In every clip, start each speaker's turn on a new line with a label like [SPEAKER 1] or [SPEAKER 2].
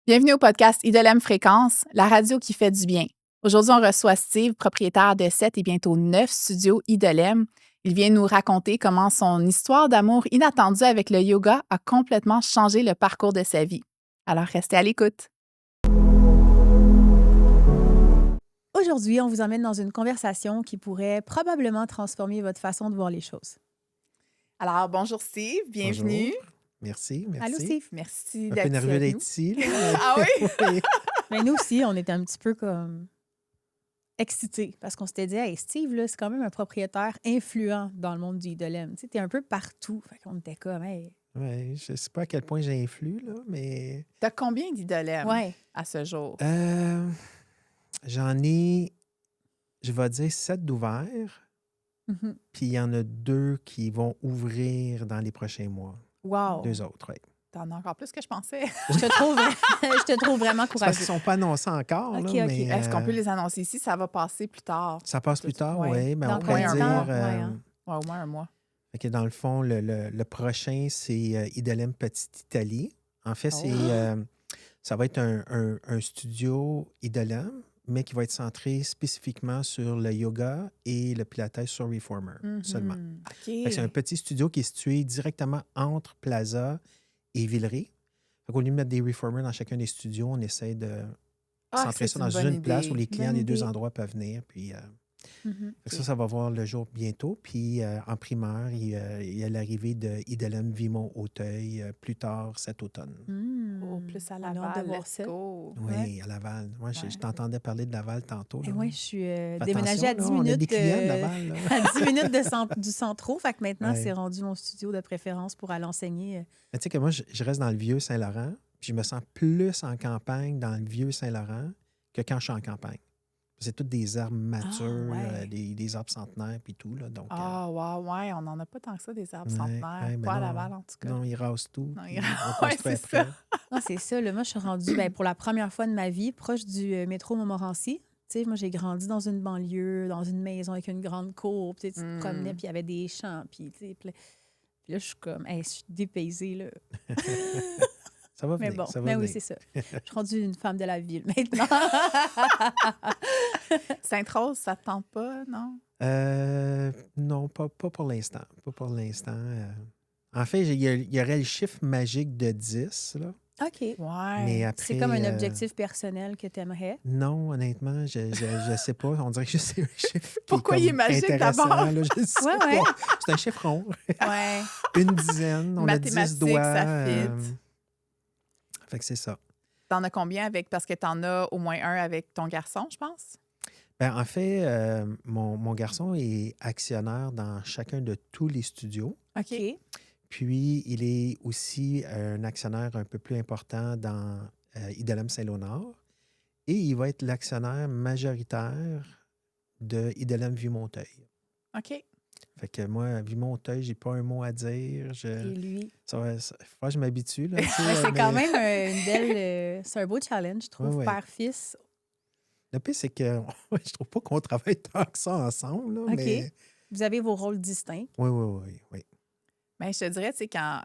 [SPEAKER 1] Bienvenue au podcast Idolem Fréquence, la radio qui fait du bien. Aujourd'hui, on reçoit Steve, propriétaire de 7 et bientôt 9 studios Idolem. Il vient nous raconter comment son histoire d'amour inattendue avec le yoga a complètement changé le parcours de sa vie. Alors, restez à l'écoute.
[SPEAKER 2] Aujourd'hui, on vous emmène dans une conversation qui pourrait probablement transformer votre façon de voir les choses.
[SPEAKER 1] Alors, bonjour Steve, bienvenue.
[SPEAKER 3] Bonjour. Merci.
[SPEAKER 2] Allô, Steve?
[SPEAKER 1] Merci
[SPEAKER 3] Un peu
[SPEAKER 1] d'être
[SPEAKER 3] nerveux
[SPEAKER 1] avec
[SPEAKER 3] d'être
[SPEAKER 1] nous.
[SPEAKER 3] ici. Là,
[SPEAKER 1] Ah oui?
[SPEAKER 3] oui.
[SPEAKER 2] Mais nous aussi, on était un petit peu comme excités parce qu'on s'était dit, hey, Steve, là, c'est quand même un propriétaire influent dans le monde du Idolem. Tu sais, t'es un peu partout. Fait qu'on était comme, hey.
[SPEAKER 3] Ouais, je ne sais pas à quel point j'ai influé, là, mais
[SPEAKER 1] T'as combien d'Idolem
[SPEAKER 2] Ouais.
[SPEAKER 1] à ce jour?
[SPEAKER 3] j'en ai, je vais dire 7 d'ouverts,
[SPEAKER 2] Mhm.
[SPEAKER 3] puis il y en a 2 qui vont ouvrir dans les prochains mois.
[SPEAKER 2] Wow.
[SPEAKER 3] 2 autres, oui.
[SPEAKER 1] T'en as encore plus que je pensais.
[SPEAKER 2] Je te trouve vraiment
[SPEAKER 3] C'est parce qu'ils
[SPEAKER 2] courageux.
[SPEAKER 3] ne sont pas annoncés encore,
[SPEAKER 2] Ok,
[SPEAKER 3] là,
[SPEAKER 2] ok.
[SPEAKER 3] mais
[SPEAKER 1] Est-ce qu'on peut les annoncer ici? Ça va passer plus tard.
[SPEAKER 3] ça passe plus tard,
[SPEAKER 1] Ouais.
[SPEAKER 3] oui. Mais
[SPEAKER 2] Dans
[SPEAKER 3] on
[SPEAKER 2] combien
[SPEAKER 3] pourrait
[SPEAKER 2] de
[SPEAKER 3] dire...
[SPEAKER 2] temps? Ouais, hein.
[SPEAKER 1] Ouais, au moins un mois.
[SPEAKER 3] Fait que dans le fond, le prochain, c'est Idolem Petite Italie. En fait,
[SPEAKER 1] Oh.
[SPEAKER 3] ça va être un studio Idolem, mais qui va être centré spécifiquement sur le yoga et le pilates sur Reformer seulement.
[SPEAKER 1] OK.
[SPEAKER 3] Fait que c'est un petit studio qui est situé directement entre Plaza et Villeray. Fait qu'au lieu de mettre des Reformers dans chacun des studios, on essaie de centrer ça dans une place où les clients
[SPEAKER 2] Bonne
[SPEAKER 3] des 2
[SPEAKER 2] idée.
[SPEAKER 3] endroits peuvent venir. Puis,
[SPEAKER 2] Mhm.
[SPEAKER 3] fait que ça va voir le jour bientôt. Puis en primeur, il y a l'arrivée de Idolem Vimont-Auteuil plus tard cet automne.
[SPEAKER 1] Oh, plus à
[SPEAKER 2] On a hâte de
[SPEAKER 1] Laval,
[SPEAKER 2] voir
[SPEAKER 1] let's
[SPEAKER 2] ça.
[SPEAKER 1] go.
[SPEAKER 3] Oui,
[SPEAKER 2] Ouais.
[SPEAKER 3] à Laval. Moi,
[SPEAKER 1] Ouais.
[SPEAKER 3] je t'entendais parler de Laval tantôt.
[SPEAKER 2] Et
[SPEAKER 3] Là.
[SPEAKER 2] moi, je suis
[SPEAKER 3] Fais
[SPEAKER 2] déménagée à
[SPEAKER 3] attention,
[SPEAKER 2] 10
[SPEAKER 3] là, on a
[SPEAKER 2] minutes,
[SPEAKER 3] des clients de Laval. Là.
[SPEAKER 2] à 10 minutes du Centro. Fait que maintenant,
[SPEAKER 3] Ouais.
[SPEAKER 2] c'est rendu mon studio de préférence pour aller enseigner.
[SPEAKER 3] Mais tu sais que moi, je reste dans le vieux Saint-Laurent, puis je me sens plus en campagne dans le vieux Saint-Laurent que quand je suis en campagne. C'est toutes des arbres matures,
[SPEAKER 2] ouais.
[SPEAKER 3] des arbres centenaires, puis tout. Là, donc,
[SPEAKER 1] Ah, ouais, on n'en a pas tant que ça, des arbres
[SPEAKER 3] ouais,
[SPEAKER 1] centenaires.
[SPEAKER 3] ouais,
[SPEAKER 1] Pas à
[SPEAKER 3] non,
[SPEAKER 1] Laval, en tout cas.
[SPEAKER 3] non, ils rasent tout.
[SPEAKER 1] Non,
[SPEAKER 3] puis
[SPEAKER 1] ils rasent.
[SPEAKER 3] on
[SPEAKER 1] Ouais,
[SPEAKER 3] construit
[SPEAKER 1] c'est
[SPEAKER 3] après.
[SPEAKER 1] ça.
[SPEAKER 2] Non, c'est ça. Là, moi, je suis rendue pour la première fois de ma vie proche du métro Montmorency. Tu sais, moi, j'ai grandi dans une banlieue, dans une maison avec une grande cour. Puis tu te promenais, puis il y avait des champs. Puis là, je suis comme, hey, je suis dépaysée, là.
[SPEAKER 3] Ça va
[SPEAKER 2] Mais
[SPEAKER 3] venir,
[SPEAKER 2] bon,
[SPEAKER 3] ça va
[SPEAKER 2] mais oui,
[SPEAKER 3] venir.
[SPEAKER 2] c'est ça. Je suis rendue une femme de la ville maintenant.
[SPEAKER 1] Sainte-Rose, ça te tente pas, non?
[SPEAKER 3] Non, pas pour l'instant. Pas pour l'instant. En fait, il y aurait le chiffre magique de 10, là.
[SPEAKER 2] OK.
[SPEAKER 1] Ouais.
[SPEAKER 3] Mais après,
[SPEAKER 2] C'est comme un objectif personnel que tu aimerais.
[SPEAKER 3] Non, honnêtement, je sais pas. On dirait que c'est un chiffre.
[SPEAKER 1] Pourquoi
[SPEAKER 3] qui
[SPEAKER 1] il est magique,
[SPEAKER 3] intéressant,
[SPEAKER 1] d'abord?
[SPEAKER 3] là, je sais
[SPEAKER 2] Ouais,
[SPEAKER 3] pas.
[SPEAKER 2] ouais.
[SPEAKER 3] C'est un chiffre rond.
[SPEAKER 2] Ouais.
[SPEAKER 3] Une dizaine. On a 10
[SPEAKER 1] Mathématiques,
[SPEAKER 3] doigts.
[SPEAKER 1] ça fit.
[SPEAKER 3] Fait que c'est ça.
[SPEAKER 1] T'en as combien avec? Parce que t'en as au moins un avec ton garçon, je pense.
[SPEAKER 3] Ben, en fait, mon garçon est actionnaire dans chacun de tous les studios.
[SPEAKER 1] OK.
[SPEAKER 3] Puis, il est aussi un actionnaire un peu plus important dans Idolem Saint-Léonard. Et il va être l'actionnaire majoritaire de Idolem Vieux-Monteuil.
[SPEAKER 1] OK.
[SPEAKER 3] Fait que moi, Vieux-Monteuil, j'ai pas un mot à dire.
[SPEAKER 2] Et lui.
[SPEAKER 3] Faut que je m'habitue. Là, tu sais,
[SPEAKER 2] Ouais, c'est
[SPEAKER 3] mais
[SPEAKER 2] quand même une belle. C'est un beau challenge, je trouve,
[SPEAKER 3] Ouais.
[SPEAKER 2] père-fils.
[SPEAKER 3] Le pire, c'est que je trouve pas qu'on travaille tant que ça ensemble. Là,
[SPEAKER 2] OK.
[SPEAKER 3] mais...
[SPEAKER 2] Vous avez vos rôles distincts.
[SPEAKER 3] Oui.
[SPEAKER 1] Mais je te dirais, tu sais, quand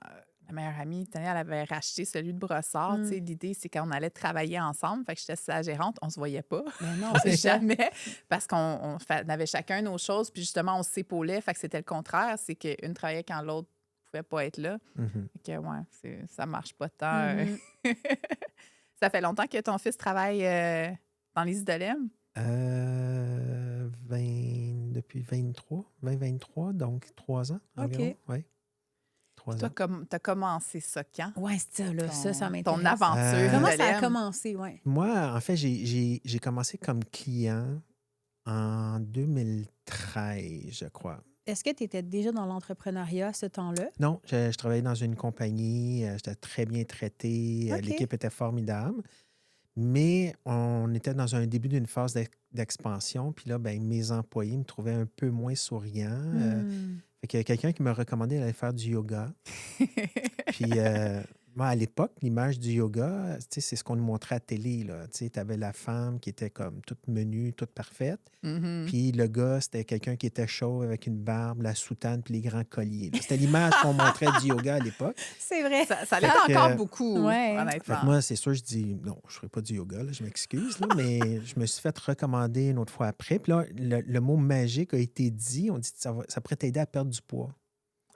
[SPEAKER 1] ma meilleure amie, Tania, elle avait racheté celui de Brossard, tu sais, l'idée, c'est qu'on allait travailler ensemble. Fait que j'étais sa gérante, on se voyait pas.
[SPEAKER 2] Mais non,
[SPEAKER 1] C'est
[SPEAKER 2] c'est ça.
[SPEAKER 1] jamais. Parce qu'on avait chacun nos choses, puis justement, on s'épaulait. Fait que c'était le contraire. C'est qu'une travaillait quand l'autre pouvait pas être là.
[SPEAKER 3] Mhm.
[SPEAKER 1] Fait que, ouais, ça marche pas tant.
[SPEAKER 2] Mhm.
[SPEAKER 1] Ça fait longtemps que ton fils travaille dans les Idolem?
[SPEAKER 3] Depuis 2023, donc 3 ans environ. Oui, 3
[SPEAKER 1] Toi,
[SPEAKER 3] ans.
[SPEAKER 1] t'as commencé ça quand?
[SPEAKER 2] Ouais, c'est ça, là. Ça m'intéresse.
[SPEAKER 1] Ton aventure.
[SPEAKER 2] Comment ça a
[SPEAKER 1] Idolem?
[SPEAKER 2] commencé, ouais?
[SPEAKER 3] Moi, en fait, j'ai commencé comme client en 2013, je crois.
[SPEAKER 2] Est-ce que tu étais déjà dans l'entrepreneuriat à ce temps-là?
[SPEAKER 3] Non, je travaillais dans une compagnie, j'étais très bien traité,
[SPEAKER 2] OK.
[SPEAKER 3] l'équipe était formidable, mais on était dans un début d'une phase d'expansion, puis là, ben, mes employés me trouvaient un peu moins souriant.
[SPEAKER 2] Hmm.
[SPEAKER 3] Fait qu'il y a quelqu'un qui m'a recommandé d'aller faire du yoga. Puis moi, à l'époque, l'image du yoga, c'est ce qu'on nous montrait à la télé. Tu avais la femme qui était comme toute menue, toute parfaite.
[SPEAKER 1] Mhm.
[SPEAKER 3] Puis le gars, c'était quelqu'un qui était chauve avec une barbe, la soutane puis les grands colliers. Là. C'était l'image qu'on montrait du yoga à l'époque.
[SPEAKER 2] C'est vrai.
[SPEAKER 1] Ça l'est
[SPEAKER 3] Fait que-
[SPEAKER 1] encore beaucoup,
[SPEAKER 2] Ouais.
[SPEAKER 3] Fait
[SPEAKER 1] honnêtement.
[SPEAKER 3] que moi, c'est sûr, je dis non, je ne ferai pas du yoga, là, je m'excuse, là, mais je me suis fait recommander une autre fois après. Puis là, le mot magique a été dit. On dit que ça pourrait t'aider à perdre du poids.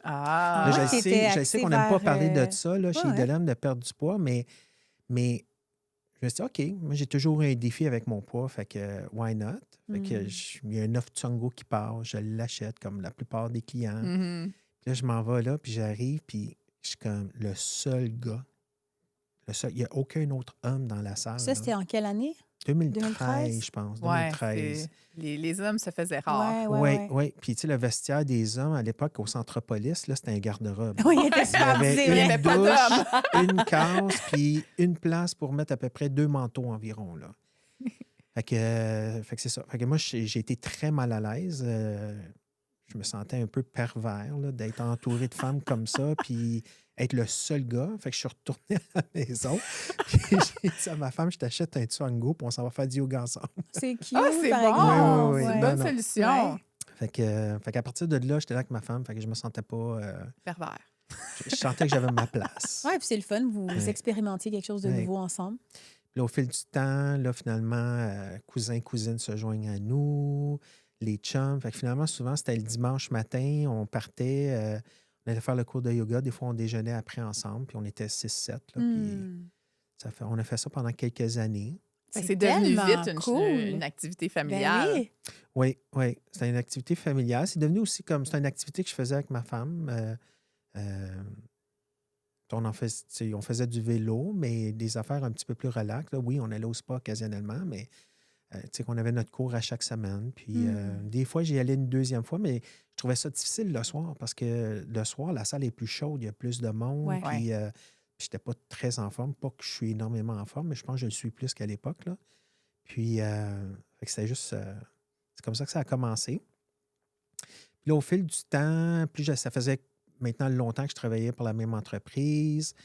[SPEAKER 1] Ah,
[SPEAKER 3] Là,
[SPEAKER 2] Ouais,
[SPEAKER 3] je
[SPEAKER 2] t'étais
[SPEAKER 3] sais
[SPEAKER 2] axé
[SPEAKER 3] qu'on n'aime pas
[SPEAKER 2] vers,
[SPEAKER 3] parler de ça là, chez
[SPEAKER 2] ouais.
[SPEAKER 3] Idolem, de perdre du poids, mais je me suis dit, OK, moi, j'ai toujours eu un défi avec mon poids, fait que why not? Fait que il y a un offre Tsungo qui part, je l'achète comme la plupart des clients.
[SPEAKER 1] mhm.
[SPEAKER 3] Puis là, je m'en vais là, puis j'arrive, puis je suis comme le seul gars. Il n'y a aucun autre homme dans la salle.
[SPEAKER 2] Ça,
[SPEAKER 3] là.
[SPEAKER 2] c'était en quelle année?
[SPEAKER 3] 2013, je pense.
[SPEAKER 1] Ouais,
[SPEAKER 3] 2013.
[SPEAKER 1] les hommes se faisaient rares.
[SPEAKER 3] Oui, oui. Puis, tu sais, le vestiaire des hommes, à l'époque, au Centropolis, là, c'était un garde-robe.
[SPEAKER 2] Oui, il était
[SPEAKER 3] Il y
[SPEAKER 2] super
[SPEAKER 3] avait
[SPEAKER 2] c'est
[SPEAKER 1] Il n'y
[SPEAKER 2] vrai.
[SPEAKER 1] avait pas d'hommes.
[SPEAKER 3] une case, puis une place pour mettre à peu près 2 manteaux environ, là. Fait que c'est ça. Fait que moi, j'ai été très mal à l'aise. Je me sentais un peu pervers là, d'être entouré de femmes comme ça, puis être le seul gars. Fait que je suis retourné à la maison. Puis j'ai dit à ma femme, je t'achète un Tsungo, puis on s'en va faire du yoga ensemble.
[SPEAKER 2] C'est cute,
[SPEAKER 1] Ah, c'est
[SPEAKER 2] par
[SPEAKER 1] bon!
[SPEAKER 2] exemple.
[SPEAKER 3] Oui, oui,
[SPEAKER 1] C'est
[SPEAKER 3] oui.
[SPEAKER 1] une bonne
[SPEAKER 3] Non, non.
[SPEAKER 1] solution.
[SPEAKER 2] Ouais.
[SPEAKER 3] Fait qu'à partir de là, j'étais là avec ma femme, fait que je me sentais pas...
[SPEAKER 1] Pervers.
[SPEAKER 3] je sentais que j'avais ma place.
[SPEAKER 2] Oui, puis c'est le fun, vous
[SPEAKER 3] Ouais.
[SPEAKER 2] expérimentiez quelque chose de
[SPEAKER 3] Ouais.
[SPEAKER 2] nouveau ensemble.
[SPEAKER 3] Puis là, au fil du temps, là, finalement, cousins, cousines se joignent à nous, les chums. Fait que finalement, souvent, c'était le dimanche matin, on partait, on allait faire le cours de yoga. Des fois, on déjeunait après ensemble, puis on était 6-7. Puis on a fait ça pendant quelques années.
[SPEAKER 1] C'est devenu
[SPEAKER 2] tellement
[SPEAKER 1] vite
[SPEAKER 2] cool.
[SPEAKER 1] une activité familiale.
[SPEAKER 2] Ben oui.
[SPEAKER 3] Oui, oui. C'était une activité familiale. C'est devenu aussi comme... C'est une activité que je faisais avec ma femme. On faisait du vélo, mais des affaires un petit peu plus relax. Là. Oui, on allait au spa occasionnellement, mais qu'on avait notre cours à chaque semaine. Puis des fois, j'y allais une deuxième fois, mais je trouvais ça difficile le soir parce que le soir, la salle est plus chaude, il y a plus de monde.
[SPEAKER 2] Ouais.
[SPEAKER 3] Puis je n'étais pas très en forme. Pas que je suis énormément en forme, mais je pense que je le suis plus qu'à l'époque. Là. Puis fait que c'était juste... c'est comme ça que ça a commencé. Puis là, au fil du temps, ça faisait maintenant longtemps que je travaillais pour la même entreprise.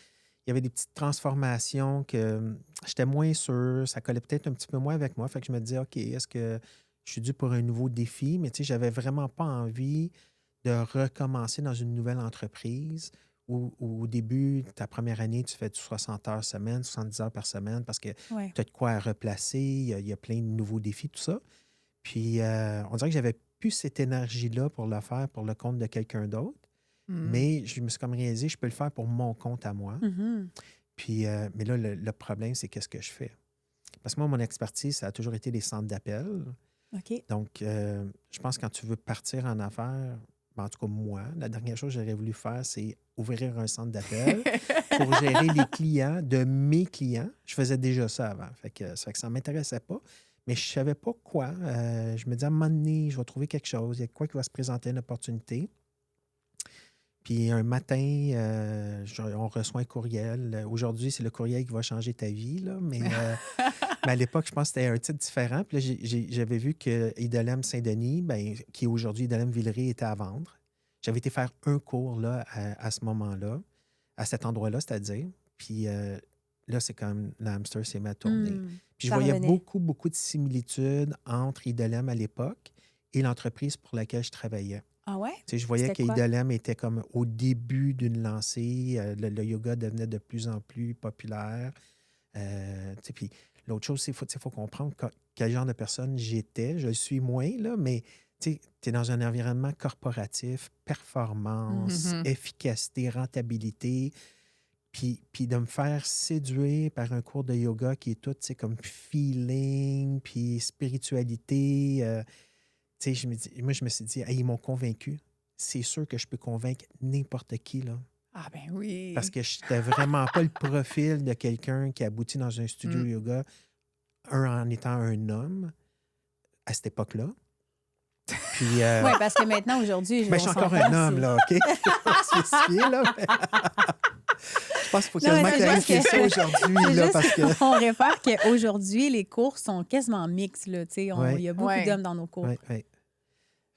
[SPEAKER 3] Il y avait des petites transformations que j'étais moins sûr. Ça collait peut-être un petit peu moins avec moi. Fait que je me disais, OK, est-ce que je suis dû pour un nouveau défi? Mais tu sais, j'avais vraiment pas envie de recommencer dans une nouvelle entreprise où au début, ta première année, tu fais du 60 heures semaine, 70 heures par semaine parce que
[SPEAKER 2] Ouais.
[SPEAKER 3] tu as de quoi à replacer. Il y a plein de nouveaux défis, tout ça. Puis on dirait que j'avais plus cette énergie-là pour le faire pour le compte de quelqu'un d'autre. Mais je me suis comme réalisé, je peux le faire pour mon compte à moi.
[SPEAKER 2] Mhm.
[SPEAKER 3] Puis, mais là, le problème, c'est qu'est-ce que je fais? Parce que moi, mon expertise, ça a toujours été les centres d'appel.
[SPEAKER 2] OK.
[SPEAKER 3] Donc, je pense que quand tu veux partir en affaires, ben, en tout cas, moi, la dernière chose que j'aurais voulu faire, c'est ouvrir un centre d'appel pour gérer les clients de mes clients. Je faisais déjà ça avant. Fait que ça ne m'intéressait pas. Mais je ne savais pas quoi. Je me disais, à un moment donné, je vais trouver quelque chose. Il y a quoi qui va se présenter, une opportunité. Puis un matin, on reçoit un courriel. Aujourd'hui, c'est le courriel qui va changer ta vie, là, mais à l'époque, je pense que c'était un titre différent. Puis là, j'avais vu que Idolem Saint-Denis, qui est aujourd'hui Idolem Villeray, était à vendre. J'avais été faire un cours là, à ce moment-là, à cet endroit-là, c'est-à-dire. Puis là, c'est comme le hamster s'est mis à tourner. Puis je
[SPEAKER 2] Ça
[SPEAKER 3] voyais
[SPEAKER 2] revenait.
[SPEAKER 3] beaucoup, beaucoup de similitudes entre Idolem à l'époque et l'entreprise pour laquelle je travaillais.
[SPEAKER 2] Ah ouais?
[SPEAKER 3] Tu sais, je voyais
[SPEAKER 2] C'était quoi?
[SPEAKER 3] qu'Idolem était comme au début d'une lancée. Le yoga devenait de plus en plus populaire. Tu sais, puis l'autre chose, c'est qu'il faut comprendre quel genre de personne j'étais. Je le suis moins, là, mais tu es dans un environnement corporatif, performance, efficacité, rentabilité. Puis de me faire séduire par un cours de yoga qui est tout, tu sais, comme feeling, puis spiritualité. Tu sais, moi, je me suis dit, hey, ils m'ont convaincu. C'est sûr que je peux convaincre n'importe qui, là.
[SPEAKER 1] Ah ben oui.
[SPEAKER 3] Parce que je n'étais vraiment pas le profil de quelqu'un qui aboutit dans un studio yoga, en étant un homme, à cette époque-là. Puis,
[SPEAKER 2] Oui, parce que maintenant, aujourd'hui,
[SPEAKER 3] je suis encore un homme, là, OK? Faut spécifier, là. Mais... je pense qu'il faut quasiment clarifier ça aujourd'hui, là, parce que...
[SPEAKER 2] On réfère qu'aujourd'hui, les cours sont quasiment mixtes, là, tu sais. Il y a beaucoup
[SPEAKER 1] Ouais.
[SPEAKER 2] d'hommes dans nos cours.
[SPEAKER 3] Oui, oui.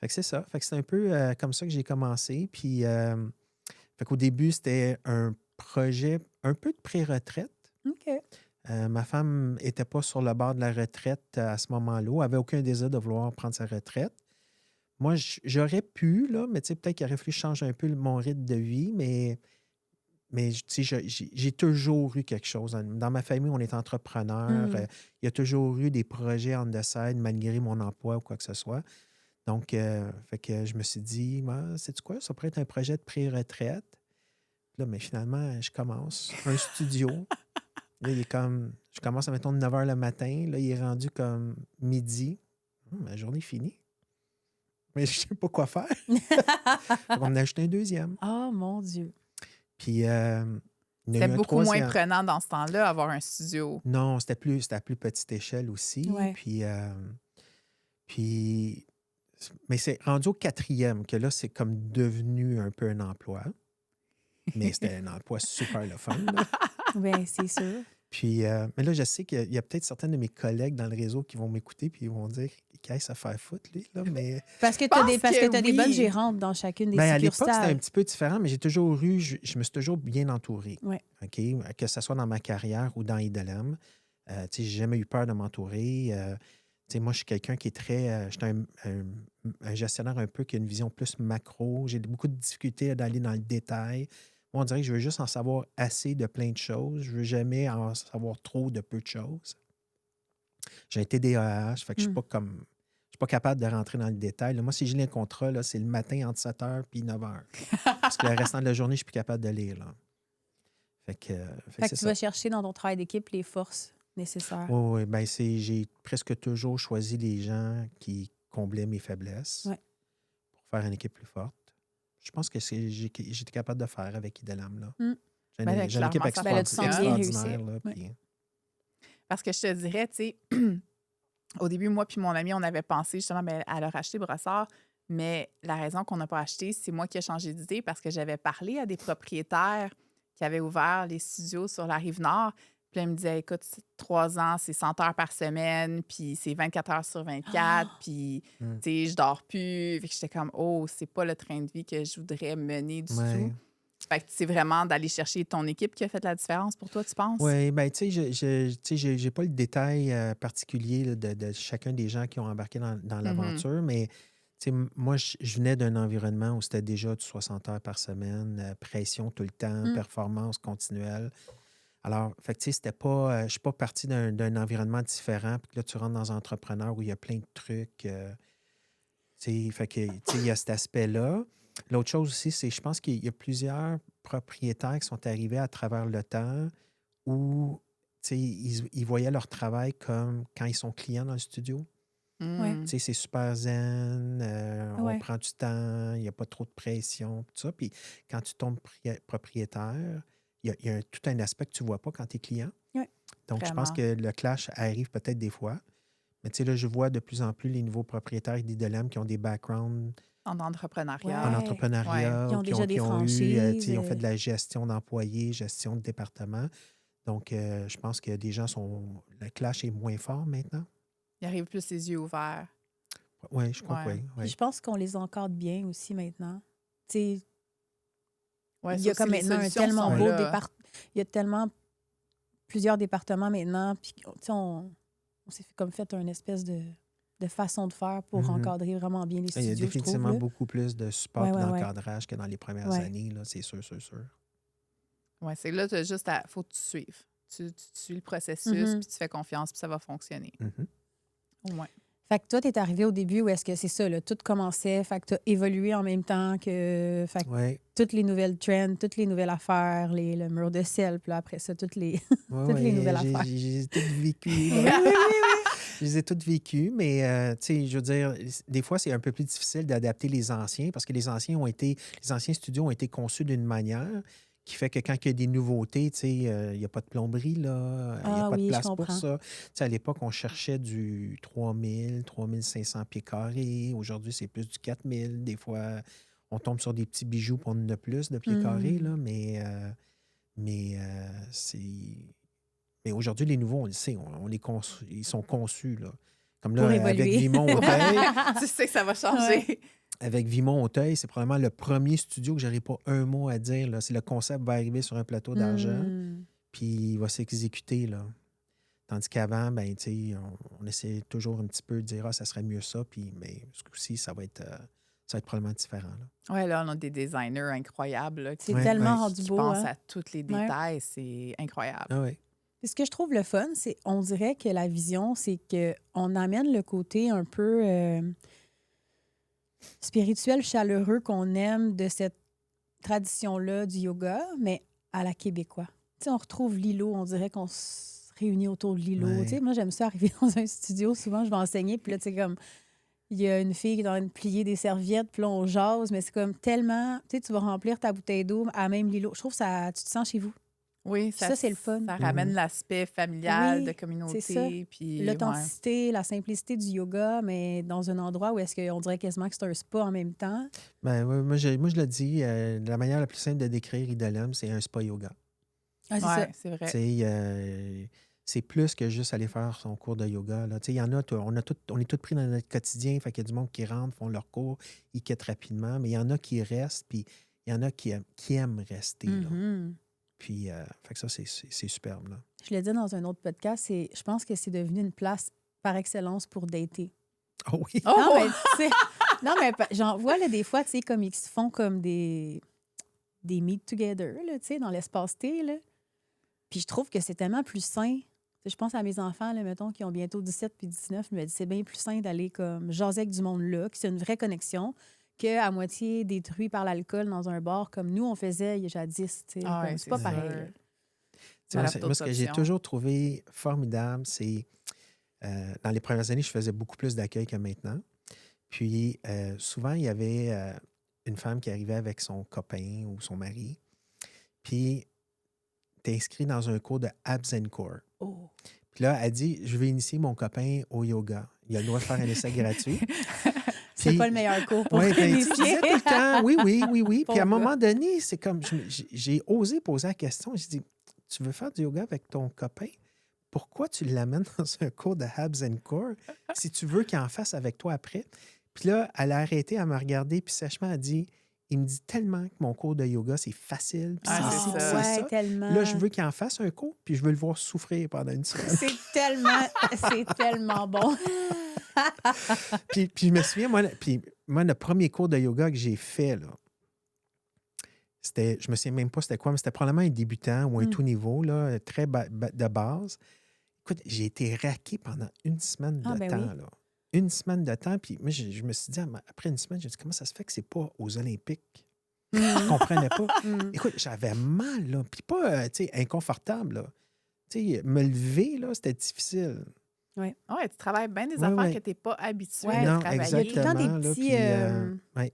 [SPEAKER 3] Fait que c'est ça. Fait que c'est un peu comme ça que j'ai commencé. Puis, fait qu'au début, c'était un projet un peu de pré-retraite.
[SPEAKER 2] OK.
[SPEAKER 3] Ma femme n'était pas sur le bord de la retraite à ce moment-là. Elle n'avait aucun désir de vouloir prendre sa retraite. Moi, j'aurais pu, là, mais peut-être qu'il aurait fallu que je change un peu mon rythme de vie, mais j'ai toujours eu quelque chose. Dans ma famille, on est entrepreneur. Il y a toujours eu des projets on the side, malgré mon emploi ou quoi que ce soit. Donc, fait que je me suis dit, sais-tu quoi, ça pourrait être un projet de pré-retraite. Là, mais finalement, je commence un studio. Là, je commence à mettons de 9 h le matin. Là, il est rendu comme midi. Ma journée est finie. Mais je ne sais pas quoi faire. On en a acheté un deuxième.
[SPEAKER 2] Oh, mon Dieu.
[SPEAKER 3] Puis, il y a eu
[SPEAKER 1] C'est
[SPEAKER 3] un
[SPEAKER 1] beaucoup moins
[SPEAKER 3] troisième.
[SPEAKER 1] prenant dans ce temps-là, avoir un studio.
[SPEAKER 3] Non, c'était à plus petite échelle aussi.
[SPEAKER 2] Ouais.
[SPEAKER 3] Puis, mais c'est rendu au 4e que là, c'est comme devenu un peu un emploi. Mais c'était un emploi super le fun. Là.
[SPEAKER 2] Bien, c'est sûr.
[SPEAKER 3] Puis, mais là, je sais qu'il y a peut-être certains de mes collègues dans le réseau qui vont m'écouter puis ils vont dire qu'est-ce à faire foutre, lui, là, mais...
[SPEAKER 2] Parce que tu as des
[SPEAKER 1] oui.
[SPEAKER 2] bonnes gérantes dans chacune des
[SPEAKER 3] Ben, à l'époque, c'était
[SPEAKER 2] succursales.
[SPEAKER 3] un petit peu différent, mais j'ai toujours eu... Je me suis toujours bien entouré.
[SPEAKER 2] Ouais.
[SPEAKER 3] OK? Que ce soit dans ma carrière ou dans IDLM. J'ai jamais eu peur de m'entourer. Moi, je suis quelqu'un qui est très... je suis un gestionnaire un peu qui a une vision plus macro. J'ai beaucoup de difficultés d'aller dans le détail. Moi, on dirait que je veux juste en savoir assez de plein de choses. Je veux jamais en savoir trop de peu de choses. J'ai un TDAH, fait que je suis pas capable de rentrer dans le détail. Là, moi, si j'ai un contrat, là, c'est le matin entre 7 h et 9 h. Parce que le restant de la journée, je suis plus capable de lire. Là. Fait que
[SPEAKER 2] tu vas chercher dans ton travail d'équipe les forces nécessaires.
[SPEAKER 3] Oui, ben j'ai presque toujours choisi les gens qui comblaient mes faiblesses pour faire une équipe plus forte. Je pense que j'étais capable de faire avec IDLM. Là. J'ai une équipe extraordinaire. Là, puis...
[SPEAKER 1] Parce que je te dirais, tu sais, au début, moi puis mon ami, on avait pensé justement à leur acheter Brossard, mais la raison qu'on n'a pas acheté, c'est moi qui ai changé d'idée parce que j'avais parlé à des propriétaires qui avaient ouvert les studios sur la Rive-Nord. Puis là, ils me disaient, écoute, 3 ans, c'est 100 heures par semaine, puis c'est 24 heures sur 24, puis, tu sais, je dors plus. Fait que j'étais comme, oh, c'est pas le train de vie que je voudrais mener du tout. Fait que c'est vraiment d'aller chercher ton équipe qui a fait la différence pour toi, tu penses?
[SPEAKER 3] Oui, bien, tu sais, j'ai pas le détail particulier là, de chacun des gens qui ont embarqué dans l'aventure, mais tu sais, moi, je venais d'un environnement où c'était déjà du 60 heures par semaine, pression tout le temps, performance continuelle. Alors, fait que, tu sais, c'était pas... je suis pas parti d'un environnement différent, puis là, tu rentres dans un entrepreneur où il y a plein de trucs. Tu sais, fait que, tu sais, il y a cet aspect-là. L'autre chose aussi, c'est je pense qu'il y a plusieurs propriétaires qui sont arrivés à travers le temps où, tu sais, ils voyaient leur travail comme quand ils sont clients dans le studio. Tu sais, c'est super zen, on prend du temps, il n'y a pas trop de pression, tout ça. Puis quand tu tombes propriétaire, il y a tout un aspect que tu ne vois pas quand tu es client. Donc, je pense que le clash arrive peut-être des fois. Mais tu sais, là, je vois de plus en plus les nouveaux propriétaires d'IDLM qui ont des backgrounds
[SPEAKER 1] en entrepreneuriat.
[SPEAKER 3] en entrepreneuriat.
[SPEAKER 2] Ils ont déjà des franchises.
[SPEAKER 3] Ils ont fait de la gestion d'employés, gestion de département. Donc, je pense que des gens sont... Le clash est moins fort maintenant.
[SPEAKER 1] Ils arrivent plus les yeux ouverts.
[SPEAKER 3] Oui, je crois que oui.
[SPEAKER 2] Puis je pense qu'on les encadre bien aussi maintenant. Tu sais,
[SPEAKER 1] il
[SPEAKER 2] y a comme maintenant un tellement beau département. Il y a tellement plusieurs départements maintenant. Puis, on s'est fait une espèce de façon de faire pour encadrer vraiment bien les studios.
[SPEAKER 3] Il y a définitivement beaucoup plus de support et d'encadrage que dans les premières années. Là, c'est sûr.
[SPEAKER 1] Oui, c'est là, faut que tu suives. Tu suis le processus, puis tu fais confiance, puis ça va fonctionner. Au moins.
[SPEAKER 2] Fait que toi, tu es arrivé au début où est-ce que c'est ça, là, tout commençait, fait que tu as évolué en même temps que, fait que toutes les nouvelles trends, toutes les nouvelles affaires, le mur de sel, puis là, après ça, toutes les nouvelles affaires.
[SPEAKER 3] J'ai toutes vécues. Je les ai toutes vécues, mais tu sais, je veux dire, des fois, c'est un peu plus difficile d'adapter les anciens parce que les anciens studios ont été conçus d'une manière qui fait que quand il y a des nouveautés, tu sais, il n'y a pas de plomberie, là, il n'y a pas de place pour ça. Tu sais, à l'époque, on cherchait du 3000, 3500 pieds carrés. Aujourd'hui, c'est plus du 4000. Des fois, on tombe sur des petits bijoux pour en a plus de pieds carrés, là, mais c'est... Mais aujourd'hui, les nouveaux, on le sait, ils sont conçus, là. Comme là, avec Vimont-Auteuil.
[SPEAKER 1] Tu sais que ça va changer.
[SPEAKER 3] Ouais. Avec Vimont-Auteuil, c'est probablement le premier studio que je n'aurai pas un mot à dire. Là. C'est le concept va arriver sur un plateau d'argent. puis il va s'exécuter, là. Tandis qu'avant, ben, tu sais, on essaie toujours un petit peu de dire, ah, ça serait mieux ça, puis, mais ce coup-ci, ça va être probablement différent, là.
[SPEAKER 1] Oui, là, on a des designers incroyables là,
[SPEAKER 2] C'est
[SPEAKER 3] Ouais,
[SPEAKER 2] tellement
[SPEAKER 3] ouais.
[SPEAKER 2] rendu
[SPEAKER 1] qui
[SPEAKER 2] beau,
[SPEAKER 1] pensent
[SPEAKER 2] hein?
[SPEAKER 1] à tous les
[SPEAKER 2] Ouais.
[SPEAKER 1] détails. C'est incroyable.
[SPEAKER 3] Ah oui.
[SPEAKER 2] Puis ce que je trouve le fun, c'est on dirait que la vision, c'est qu'on amène le côté un peu spirituel, chaleureux qu'on aime de cette tradition-là du yoga, mais à la québécois. Tu sais, on retrouve l'îlot, on dirait qu'on se réunit autour de l'îlot.
[SPEAKER 3] Ouais.
[SPEAKER 2] Tu sais, moi, j'aime ça arriver dans un studio. Souvent, je vais enseigner, puis là, tu sais, comme, il y a une fille qui est en train de plier des serviettes, puis là, on jase, mais c'est comme tellement... Tu sais, tu vas remplir ta bouteille d'eau à même l'îlot. Je trouve que ça, tu te sens chez vous.
[SPEAKER 1] Oui,
[SPEAKER 2] Ça, c'est le fun.
[SPEAKER 1] Ça ramène l'aspect familial,
[SPEAKER 2] Oui,
[SPEAKER 1] de
[SPEAKER 2] c'est ça.
[SPEAKER 1] communauté. Puis, ouais.
[SPEAKER 2] L'authenticité, la simplicité du yoga, mais dans un endroit où est-ce qu'on dirait quasiment que c'est un spa en même temps.
[SPEAKER 3] Ben, moi, je le dis, la manière la plus simple de décrire Idolem, c'est un spa yoga.
[SPEAKER 2] Ah, c'est
[SPEAKER 1] Ouais,
[SPEAKER 2] ça.
[SPEAKER 1] c'est vrai.
[SPEAKER 3] Tu sais, c'est plus que juste aller faire son cours de yoga, là. Tu sais, il y en a, on est tous pris dans notre quotidien, fait qu'il y a du monde qui rentre, font leur cours, ils quittent rapidement, mais il y en a qui restent, puis il y en a qui aiment rester, là.
[SPEAKER 2] Mhm.
[SPEAKER 3] Puis, fait que ça, c'est superbe, là.
[SPEAKER 2] Je l'ai dit dans un autre podcast, je pense que c'est devenu une place par excellence pour dater.
[SPEAKER 3] Oh oui!
[SPEAKER 1] Oh!
[SPEAKER 2] Non, mais, tu sais, non, mais j'en vois là, des fois, tu sais, comme ils se font comme des meet together, là, tu sais, dans l'espace-T, là. Puis je trouve que c'est tellement plus sain. Tu sais, je pense à mes enfants, là, mettons, qui ont bientôt 17 puis 19. Je me dis, c'est bien plus sain d'aller comme jaser avec du monde là, que c'est une vraie connexion, qu'à moitié détruit par l'alcool dans un bar comme nous, on faisait jadis. Tu sais,
[SPEAKER 1] Ah ouais,
[SPEAKER 2] comme, c'est pas
[SPEAKER 1] c'est
[SPEAKER 2] pareil.
[SPEAKER 1] sûr.
[SPEAKER 2] là.
[SPEAKER 3] Tu sais,
[SPEAKER 1] Ça
[SPEAKER 3] moi, ce que j'ai toujours trouvé formidable, c'est dans les premières années, je faisais beaucoup plus d'accueil que maintenant. Puis souvent, il y avait une femme qui arrivait avec son copain ou son mari. Puis tu es inscrit dans un cours de Abs and Core.
[SPEAKER 2] Oh.
[SPEAKER 3] Puis là, elle dit, je vais initier mon copain au yoga. Il a le droit de faire un essai gratuit.
[SPEAKER 2] C'est pas le meilleur cours pour
[SPEAKER 3] Ouais, ben, tu
[SPEAKER 2] initier.
[SPEAKER 3] disais tout le temps, oui. Puis à un
[SPEAKER 2] Pauvre
[SPEAKER 3] moment donné, c'est comme, j'ai osé poser la question. J'ai dit, tu veux faire du yoga avec ton copain? Pourquoi tu l'amènes dans un cours de Abs and Core si tu veux qu'il en fasse avec toi après? Puis là, elle a arrêté, elle m'a regardé, puis sèchement, elle a dit, il me dit tellement que mon cours de yoga, c'est facile, puis
[SPEAKER 1] Ah,
[SPEAKER 3] c'est
[SPEAKER 1] c'est
[SPEAKER 3] ci, puis
[SPEAKER 1] ça.
[SPEAKER 3] c'est
[SPEAKER 2] Ouais,
[SPEAKER 3] ça.
[SPEAKER 2] tellement.
[SPEAKER 3] Là, je veux qu'il en fasse un cours, puis je veux le voir souffrir pendant une semaine.
[SPEAKER 2] C'est tellement bon.
[SPEAKER 3] puis je me souviens, moi, le premier cours de yoga que j'ai fait, là, je me souviens même pas c'était quoi, mais c'était probablement un débutant ou un tout niveau, là, très de base. Écoute, j'ai été raqué pendant une semaine de temps,
[SPEAKER 2] Oui.
[SPEAKER 3] là. Une semaine de temps, puis moi, je me suis dit, après une semaine, j'ai dit, comment ça se fait que c'est pas aux Olympiques? Je comprenais pas. Écoute, j'avais mal, là, puis pas, tu sais, inconfortable, là. Tu sais, me lever, là, c'était difficile.
[SPEAKER 1] Ouais, tu travailles bien des
[SPEAKER 3] Ouais,
[SPEAKER 1] affaires
[SPEAKER 3] ouais.
[SPEAKER 1] que tu n'es pas habitué
[SPEAKER 2] Ouais.
[SPEAKER 1] de
[SPEAKER 3] Non,
[SPEAKER 1] travailler.
[SPEAKER 2] Il y a tout le temps des
[SPEAKER 3] exactement, là,
[SPEAKER 2] petits,
[SPEAKER 3] puis, ouais.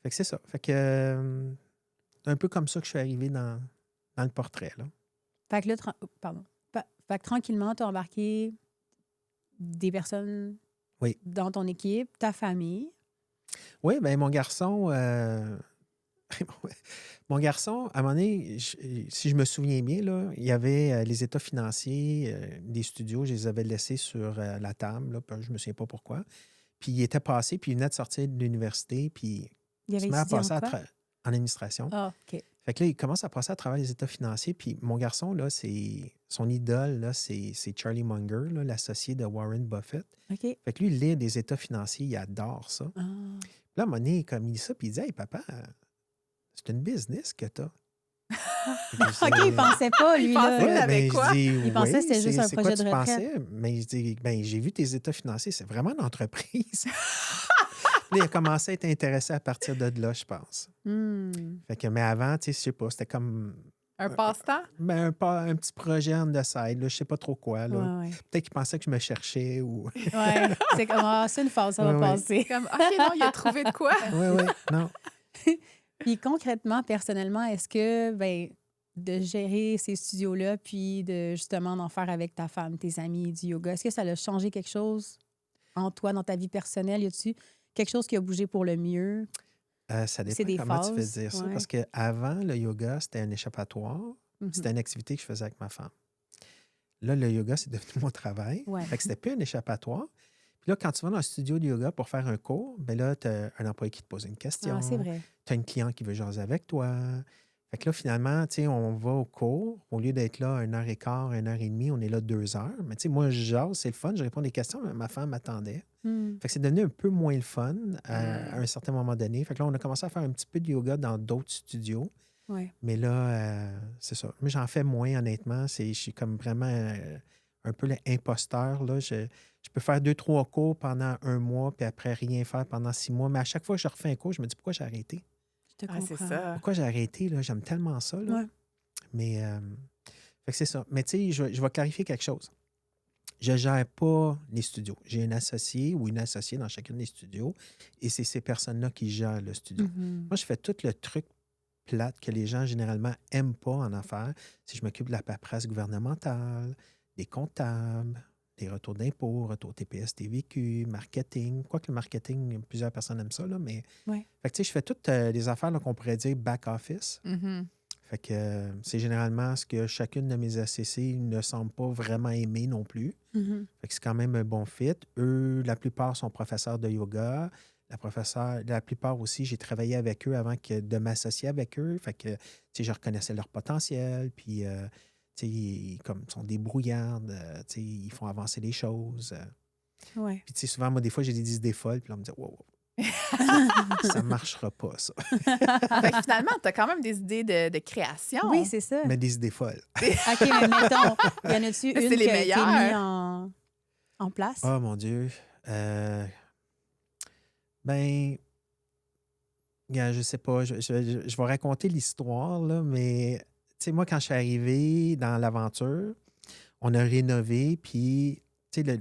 [SPEAKER 3] Fait que c'est ça. Fait que, un peu comme ça que je suis arrivé dans le portrait, là.
[SPEAKER 2] Fait que là, fait que tranquillement, tu as embarqué des personnes
[SPEAKER 3] Oui.
[SPEAKER 2] dans ton équipe, ta famille.
[SPEAKER 3] Oui, bien, mon garçon, mon garçon, à un moment donné, si je me souviens bien, là, il y avait les états financiers des studios, je les avais laissés sur la table, là, je ne me souviens pas pourquoi. Puis il était passé, puis il venait de sortir de l'université, puis
[SPEAKER 2] Il avait
[SPEAKER 3] se met à
[SPEAKER 2] étudié en
[SPEAKER 3] passer
[SPEAKER 2] quoi?
[SPEAKER 3] en administration.
[SPEAKER 2] Ah, OK.
[SPEAKER 3] Fait que là, il commence à passer à travers les états financiers, puis mon garçon, là, son idole, là, c'est Charlie Munger, là, l'associé de Warren Buffett.
[SPEAKER 2] OK.
[SPEAKER 3] Fait que lui, il lit des états financiers, il adore ça.
[SPEAKER 2] Ah.
[SPEAKER 3] Puis là, à un moment donné, comme il dit ça, puis il dit, hey, papa, c'est une business que t'as.
[SPEAKER 2] OK, il pensait pas, lui,
[SPEAKER 1] Il pensait
[SPEAKER 2] là.
[SPEAKER 1] que t'avais quoi?
[SPEAKER 2] Il pensait que c'était juste un
[SPEAKER 3] c'est
[SPEAKER 2] projet
[SPEAKER 3] quoi
[SPEAKER 2] de
[SPEAKER 3] tu
[SPEAKER 2] retraite.
[SPEAKER 3] pensais? Mais je dis, ben, j'ai vu tes états financiers, c'est vraiment une entreprise. Là, il a commencé à être intéressé à partir de là, je pense. Fait que, mais avant, tu sais, je sais pas, c'était comme
[SPEAKER 1] Un passe-temps?
[SPEAKER 3] ben, un petit projet on the side, là, je sais pas trop quoi. Là.
[SPEAKER 2] Ouais.
[SPEAKER 3] Peut-être qu'il pensait que je me cherchais ou.
[SPEAKER 2] Ouais. C'est comme, c'est une phase, ça va
[SPEAKER 3] Ouais.
[SPEAKER 2] passer.
[SPEAKER 1] Comme, OK, non, il a trouvé de quoi?
[SPEAKER 3] Oui, non.
[SPEAKER 2] Puis concrètement, personnellement, est-ce que de gérer ces studios-là, puis de justement d'en faire avec ta femme, tes amis, du yoga, est-ce que ça a changé quelque chose en toi, dans ta vie personnelle? Y a-tu quelque chose qui a bougé pour le mieux?
[SPEAKER 3] Ça
[SPEAKER 2] C'est des
[SPEAKER 3] dépend comment tu
[SPEAKER 2] phases,
[SPEAKER 3] fais dire ça.
[SPEAKER 2] ouais.
[SPEAKER 3] Parce qu'avant, le yoga, c'était un échappatoire.
[SPEAKER 2] Mhm.
[SPEAKER 3] C'était une activité que je faisais avec ma femme. Là, le yoga, c'est devenu mon travail.
[SPEAKER 2] Ouais.
[SPEAKER 3] Fait que c'était plus un échappatoire. Puis là, quand tu vas dans un studio de yoga pour faire un cours, ben là, tu as un employé qui te pose une question.
[SPEAKER 2] Ah, c'est vrai.
[SPEAKER 3] Tu as une cliente qui veut jaser avec toi. Fait que là, finalement, tu sais, on va au cours. Au lieu d'être là 1h15, 1h30, on est là 2 heures. Mais tu sais, moi, je jase, c'est le fun, je réponds des questions, mais ma femme m'attendait.
[SPEAKER 2] Hmm.
[SPEAKER 3] Fait que c'est devenu un peu moins le fun à un certain moment donné. Fait que là, on a commencé à faire un petit peu de yoga dans d'autres studios.
[SPEAKER 2] Ouais.
[SPEAKER 3] Mais là, c'est ça. Moi, j'en fais moins, honnêtement. Je suis comme vraiment un peu l'imposteur, là. Je peux faire 2, 3 cours pendant 1 mois, puis après rien faire pendant 6 mois. Mais à chaque fois que je refais un cours, je me dis pourquoi j'ai arrêté?
[SPEAKER 2] Je te
[SPEAKER 1] Ah, c'est
[SPEAKER 2] comprends.
[SPEAKER 1] ça.
[SPEAKER 3] Pourquoi j'ai arrêté, là? J'aime tellement ça, là.
[SPEAKER 2] Ouais.
[SPEAKER 3] Mais, fait que c'est ça. Mais tu sais, je vais clarifier quelque chose. Je ne gère pas les studios. J'ai un associé ou une associée dans chacun des studios et c'est ces personnes-là qui gèrent le studio.
[SPEAKER 2] Mhm.
[SPEAKER 3] Moi, je fais tout le truc plate que les gens généralement n'aiment pas en affaires. Si je m'occupe de la paperasse gouvernementale, des comptables, des retours d'impôts, retours TPS, TVQ, marketing. Quoique le marketing, plusieurs personnes aiment ça, là, mais
[SPEAKER 2] Ouais.
[SPEAKER 3] fait que, tu sais, je fais toutes les affaires là, qu'on pourrait dire back-office.
[SPEAKER 1] Mhm.
[SPEAKER 3] Fait que c'est généralement ce que chacune de mes ACC ne semble pas vraiment aimer non plus.
[SPEAKER 2] Mhm.
[SPEAKER 3] Fait que c'est quand même un bon fit. Eux, la plupart sont professeurs de yoga. La plupart aussi, j'ai travaillé avec eux avant de m'associer avec eux. Fait que, tu sais, je reconnaissais leur potentiel. Puis, tu sais, ils sont débrouillards. Tu sais, ils font avancer les choses.
[SPEAKER 2] Ouais.
[SPEAKER 3] Puis, tu sais, souvent, moi, des fois, j'ai des idées folles. Puis là, on me dit, wow, ça ne marchera pas, ça.
[SPEAKER 1] Fait que finalement, tu as quand même des idées de création.
[SPEAKER 2] Oui, c'est ça.
[SPEAKER 3] Mais des idées folles.
[SPEAKER 2] OK, mais mettons, y en a-tu
[SPEAKER 1] Mais
[SPEAKER 2] une
[SPEAKER 1] c'est les
[SPEAKER 2] qui a été
[SPEAKER 1] meilleures.
[SPEAKER 2] mise en place?
[SPEAKER 3] Oh, mon Dieu. Ben, gars, je sais pas, je vais raconter l'histoire, là, mais tu sais, moi, quand je suis arrivé dans l'aventure, on a rénové, puis tu sais,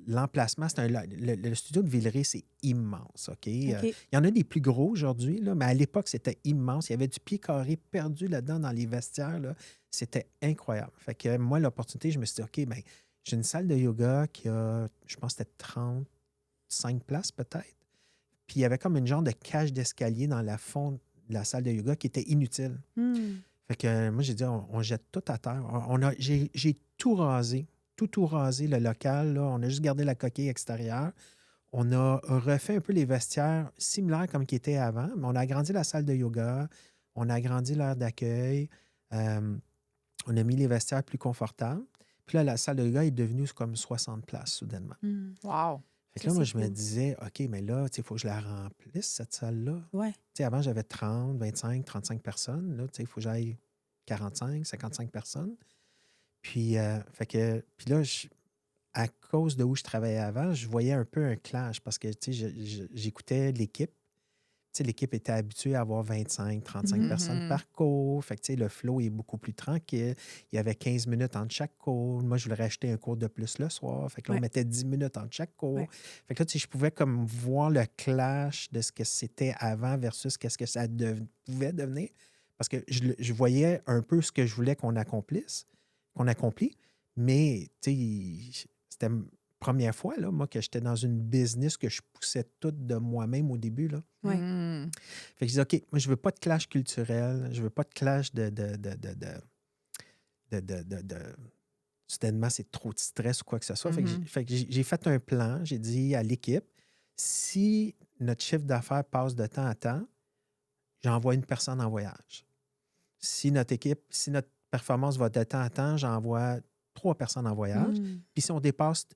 [SPEAKER 3] l'emplacement, le studio de Villeray, c'est immense, OK? Il y en a des plus gros aujourd'hui, là, mais à l'époque, c'était immense. Il y avait du pied carré perdu là-dedans dans les vestiaires, là. C'était incroyable. Fait que moi, l'opportunité, je me suis dit, OK, ben j'ai une salle de yoga qui a, je pense, que c'était 35 places peut-être. Puis il y avait comme une genre de cage d'escalier dans la fond de la salle de yoga qui était inutile. Fait que moi, j'ai dit, on jette tout à terre. J'ai tout rasé, tout rasé le local. Là. On a juste gardé la coquille extérieure. On a refait un peu les vestiaires similaires comme qui étaient avant, mais on a agrandi la salle de yoga, on a agrandi l'aire d'accueil, on a mis les vestiaires plus confortables. Puis là, la salle de yoga est devenue comme 60 places soudainement.
[SPEAKER 1] Wow!
[SPEAKER 3] Fait que là, moi, je me disais, OK, mais là, il faut que je la remplisse, cette salle-là.
[SPEAKER 2] Ouais.
[SPEAKER 3] Avant, j'avais 30, 25, 35 personnes. Là, il faut que j'aille 45, 55 personnes. Puis, puis là, à cause de où je travaillais avant, je voyais un peu un clash parce que j'écoutais l'équipe. L'équipe était habituée à avoir 25, 35 personnes par cours. Fait que, le flow est beaucoup plus tranquille. Il y avait 15 minutes entre chaque cours. Moi, je voulais rajouter un cours de plus le soir. Fait que là, on mettait 10 minutes entre chaque cours.
[SPEAKER 2] Ouais.
[SPEAKER 3] Fait que là, je pouvais comme voir le clash de ce que c'était avant versus qu'est-ce que ça pouvait devenir. Parce que je voyais un peu ce que je voulais qu'on accomplit. Mais, c'était première fois, là, moi, que j'étais dans une business que je poussais tout de moi-même au début, là.
[SPEAKER 2] Ouais.
[SPEAKER 3] Fait que je dis, OK, moi, je veux pas de clash culturel, je veux pas de clash soudainement, c'est trop de stress ou quoi que ce soit. Fait que j'ai fait un plan, j'ai dit à l'équipe, si notre chiffre d'affaires passe de temps à temps, j'envoie une personne en voyage. Si notre performance va de temps à temps, j'envoie 3 personnes en voyage. Puis si on dépasse